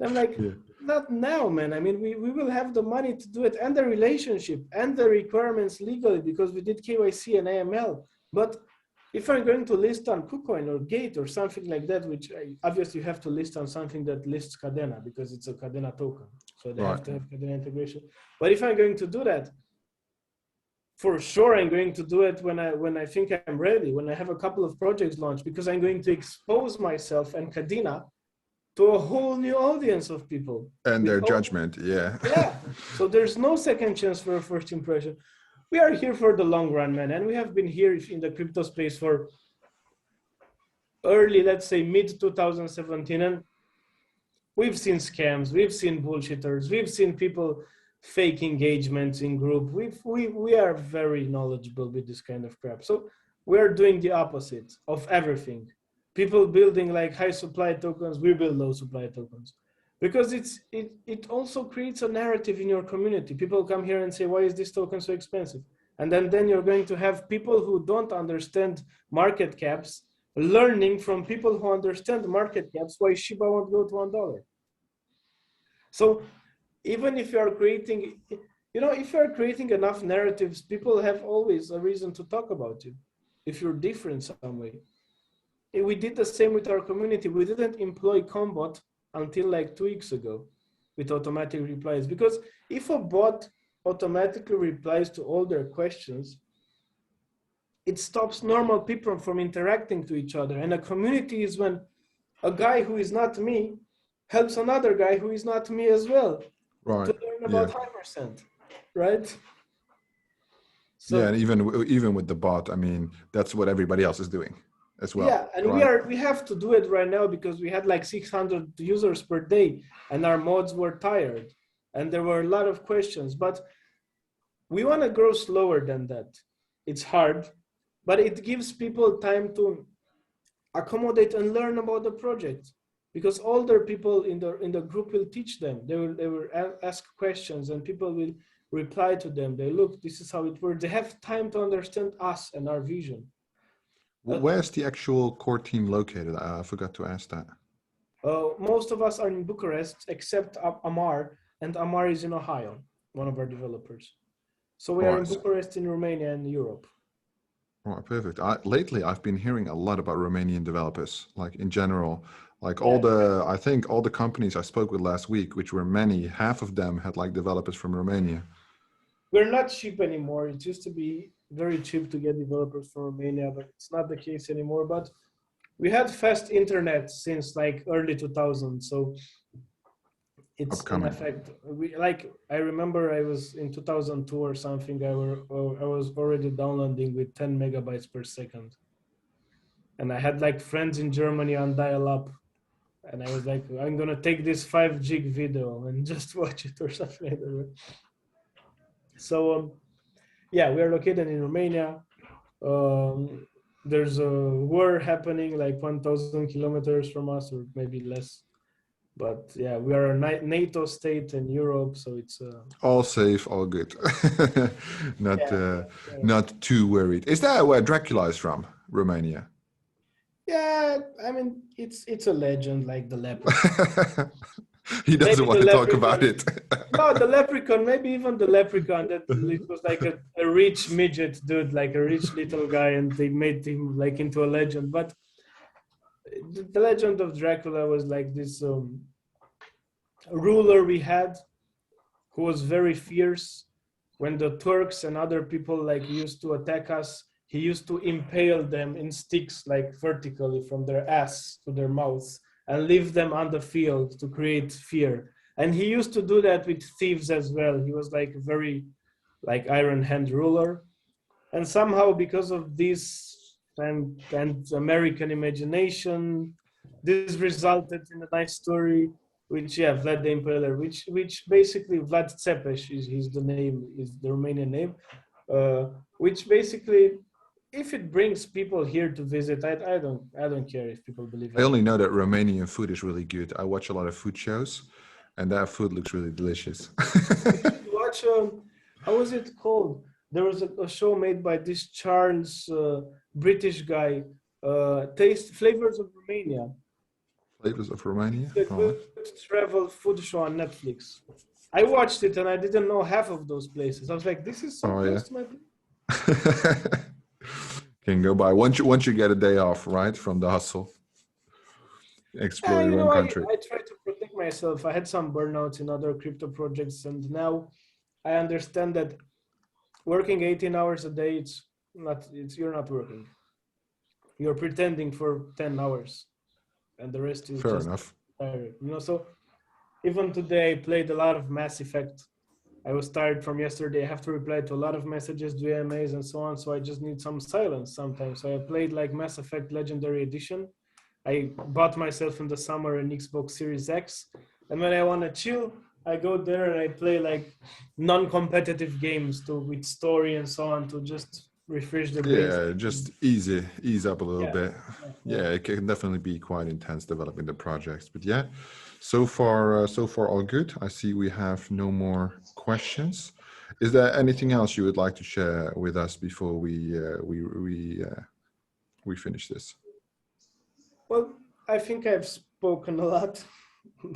I'm like, Yeah. not now, man. I mean, we will have the money to do it, and the relationship and the requirements legally, because we did KYC and AML. But if I'm going to list on KuCoin or Gate or something like that, which obviously you have to list on something that lists Kadena because it's a Kadena token. So they have to have Kadena integration. But if I'm going to do that, for sure I'm going to do it when I think I'm ready, when I have a couple of projects launched, because I'm going to expose myself and Kadena to a whole new audience of people. And their judgment, yeah. Yeah. So there's no second chance for a first impression. We are here for the long run, man. And we have been here in the crypto space for early, let's say mid 2017. And we've seen scams, we've seen bullshitters, we've seen people fake engagements in group. We are very knowledgeable with this kind of crap. So we're doing the opposite of everything. People building like high supply tokens, we build low supply tokens. Because it also creates a narrative in your community. People come here and say, why is this token so expensive? And then you're going to have people who don't understand market caps learning from people who understand market caps why Shiba won't go to $1. So even if you're creating, if you're creating enough narratives, people have always a reason to talk about you if you're different some way. We did the same with our community. We didn't employ Combot until like 2 weeks ago with automatic replies, because if a bot automatically replies to all their questions, it stops normal people from interacting to each other. And a community is when a guy who is not me helps another guy who is not me as well, Right. to learn about Hypercent, right? So, yeah, and even with the bot, I mean, that's what everybody else is doing as well. Yeah, and we have to do it right now because we had like 600 users per day, and our mods were tired, and there were a lot of questions. But we want to grow slower than that. It's hard, but it gives people time to accommodate and learn about the project, because older people in the group will teach them. They will ask questions, and people will reply to them. They look, this is how it works. They have time to understand us and our vision. Where's the actual core team located? I forgot to ask that. Most of us are in Bucharest, except Amar, and Amar is in Ohio, one of our developers. So we are in Bucharest, in Romania, and Europe. Right, perfect. Lately, I've been hearing a lot about Romanian developers, like in general. Like I think all the companies I spoke with last week, which were many, half of them had like developers from Romania. We're not cheap anymore. It used to be very cheap to get developers from Romania, but it's not the case anymore. But we had fast internet since like early 2000s, so it's upcoming. In effect. I remember I was in 2002 or something. I was already downloading with 10 megabytes per second, and I had like friends in Germany on dial-up, and I was like, I'm gonna take this 5 gig video and just watch it or something like that. So yeah, we are located in Romania. There's a war happening like 1,000 kilometers from us, or maybe less. But yeah, we are a NATO state in Europe, so it's All safe, all good. Not yeah, yeah. not too worried. Is that where Dracula is from? Romania. Yeah, I mean, it's a legend like the leprechaun. He doesn't Maybe want the to talk about leprechaun. it. No, the leprechaun. Maybe even the leprechaun. That it was like a rich midget dude, like a rich little guy, and they made him like into a legend. But the legend of Dracula was like this ruler we had who was very fierce. When the Turks and other people like used to attack us, he used to impale them in sticks like vertically from their ass to their mouths and leave them on the field to create fear. And he used to do that with thieves as well. He was like a very like iron hand ruler. And somehow because of this and American imagination, this resulted in a nice story, which yeah, Vlad the Impaler, which basically Vlad Tzepes is the name, is the Romanian name, which basically, if it brings people here to visit, I don't care if people believe I it. only know that Romanian food is really good. I watch a lot of food shows, and that food looks really delicious. You should watch how was it called? There was a show made by this Charles British guy, Taste Flavors of Romania. Flavors of Romania. A All good right. travel food show on Netflix. I watched it and I didn't know half of those places. I was like, this is so Oh yeah. close to my place. Can go by once you get a day off, right, from the hustle. Explore You your know, own I, country. I try to protect myself. I had some burnouts in other crypto projects, and now I understand that working 18 hours a day, you're not working. You're pretending for 10 hours, and the rest is Fair just enough. tired. So even today, I played a lot of Mass Effect. I was tired from yesterday. I have to reply to a lot of messages, do AMAs and so on. So I just need some silence sometimes. So I played like Mass Effect Legendary Edition. I bought myself in the summer an Xbox Series X. And when I want to chill, I go there and I play like non-competitive games with story and so on to just refresh the brains. Yeah, just ease up a little Yeah, bit. yeah. Yeah, it can definitely be quite intense developing the projects. But yeah, so far all good. I see we have no more questions. Is there anything else you would like to share with us before we finish this? Well, I think I've spoken a lot.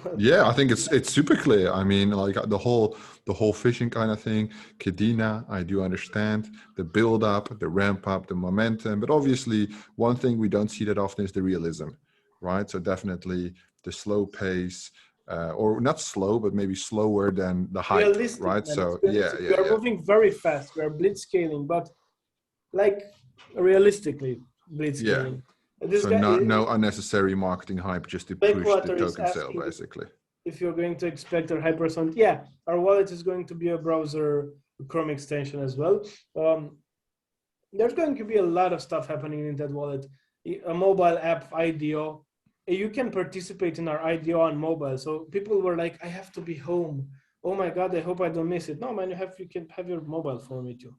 But Yeah, I think it's super clear. I mean, like the whole fishing kind of thing, Kadena, I do understand the build up, the ramp up, the momentum, but obviously one thing we don't see that often is the realism, right? So definitely the slow pace, or not slow, but maybe slower than the hype, realistic, right? man. It's So yeah, realistic. We yeah, are yeah. moving very fast. We are blitzscaling, but like realistically Yeah. blitzscaling. This So guy, not no unnecessary marketing hype just to push the Blackwater, is token sale, asking basically. if you're going to expect a Hypercent. Yeah, our wallet is going to be a browser Chrome extension as well. There's going to be a lot of stuff happening in that wallet. A mobile app IDO. You can participate in our IDO on mobile. So people were like, I have to be home. Oh my God, I hope I don't miss it. No, man, you can have your mobile phone with you.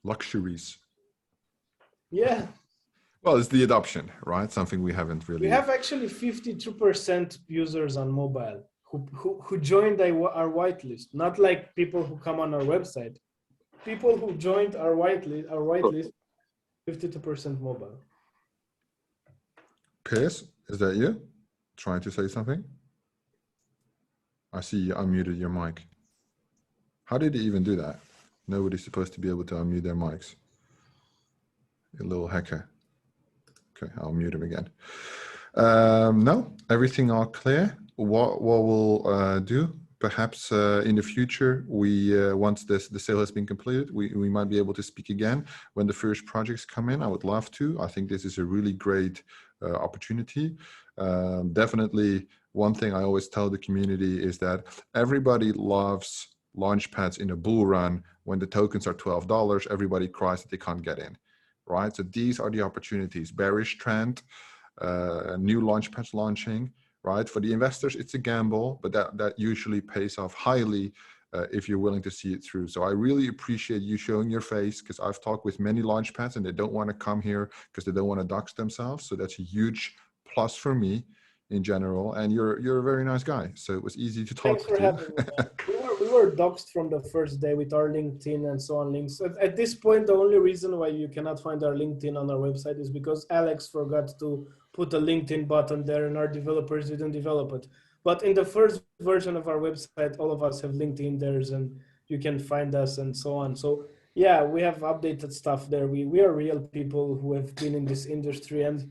Luxuries. Yeah, Well, it's the adoption, right? Something we haven't we really. have actually 52% users on mobile who joined our whitelist, not like people who come on our website. People who joined our whitelist, 52% mobile. Piers, is that you? Trying to say something? I see you unmuted your mic. How did he even do that? Nobody's supposed to be able to unmute their mics. A little hacker. Okay, I'll mute him again. No, everything all clear. What we'll do, perhaps in the future, once the sale has been completed, we might be able to speak again when the first projects come in. I would love to. I think this is a really great opportunity. Definitely, one thing I always tell the community is that everybody loves Launchpads in a bull run. When the tokens are $12, everybody cries that they can't get in, right? So these are the opportunities. Bearish trend, new Launchpads launching, right? For the investors, it's a gamble, but that usually pays off highly if you're willing to see it through. So I really appreciate you showing your face, because I've talked with many Launchpads and they don't want to come here because they don't want to dox themselves. So that's a huge plus for me. in general, and you're a very nice guy, so it was easy to Thanks talk for to. having me, man. We were doxxed from the first day with our LinkedIn and so on links. At this point, the only reason why you cannot find our LinkedIn on our website is because Alex forgot to put a LinkedIn button there and our developers didn't develop it. But in the first version of our website, all of us have LinkedIn theirs and you can find us and so on. So yeah, we have updated stuff there. We are real people who have been in this industry, and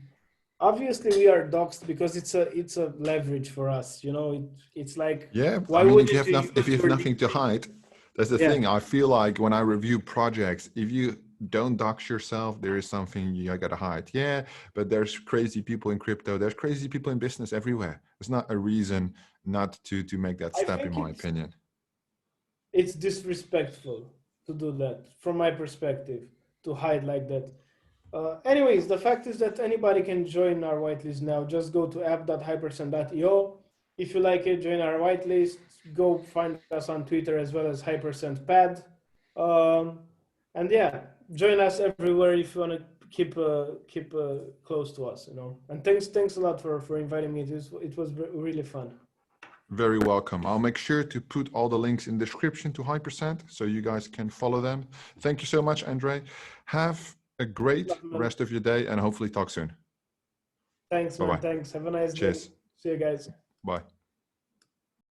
obviously we are doxxed because it's a leverage for us, you know. It's like, Yeah, I why mean, wouldn't you if use you have your nothing to LinkedIn? hide, that's the Yeah, thing. I feel like when I review projects, if you don't dox yourself, there is something you gotta hide. Yeah, but there's crazy people in crypto. There's crazy people in business everywhere. It's not a reason not to make that I step, in think my opinion. it's disrespectful to do that from my perspective, to hide like that. Anyways, the fact is that anybody can join our whitelist now. Just go to app.hypercent.io. If you like it, join our whitelist. Go find us on Twitter as well as hypercentpad. Um, and yeah, join us everywhere if you want to keep close to us, you know. And thanks a lot for inviting me. It was really fun. Very welcome. I'll make sure to put all the links in the description to Hypercent so you guys can follow them. Thank you so much, Andrei. Have a great rest of your day and hopefully talk soon. Thanks, man. Bye-bye. Thanks. Have a nice day. Cheers. See you guys. Bye.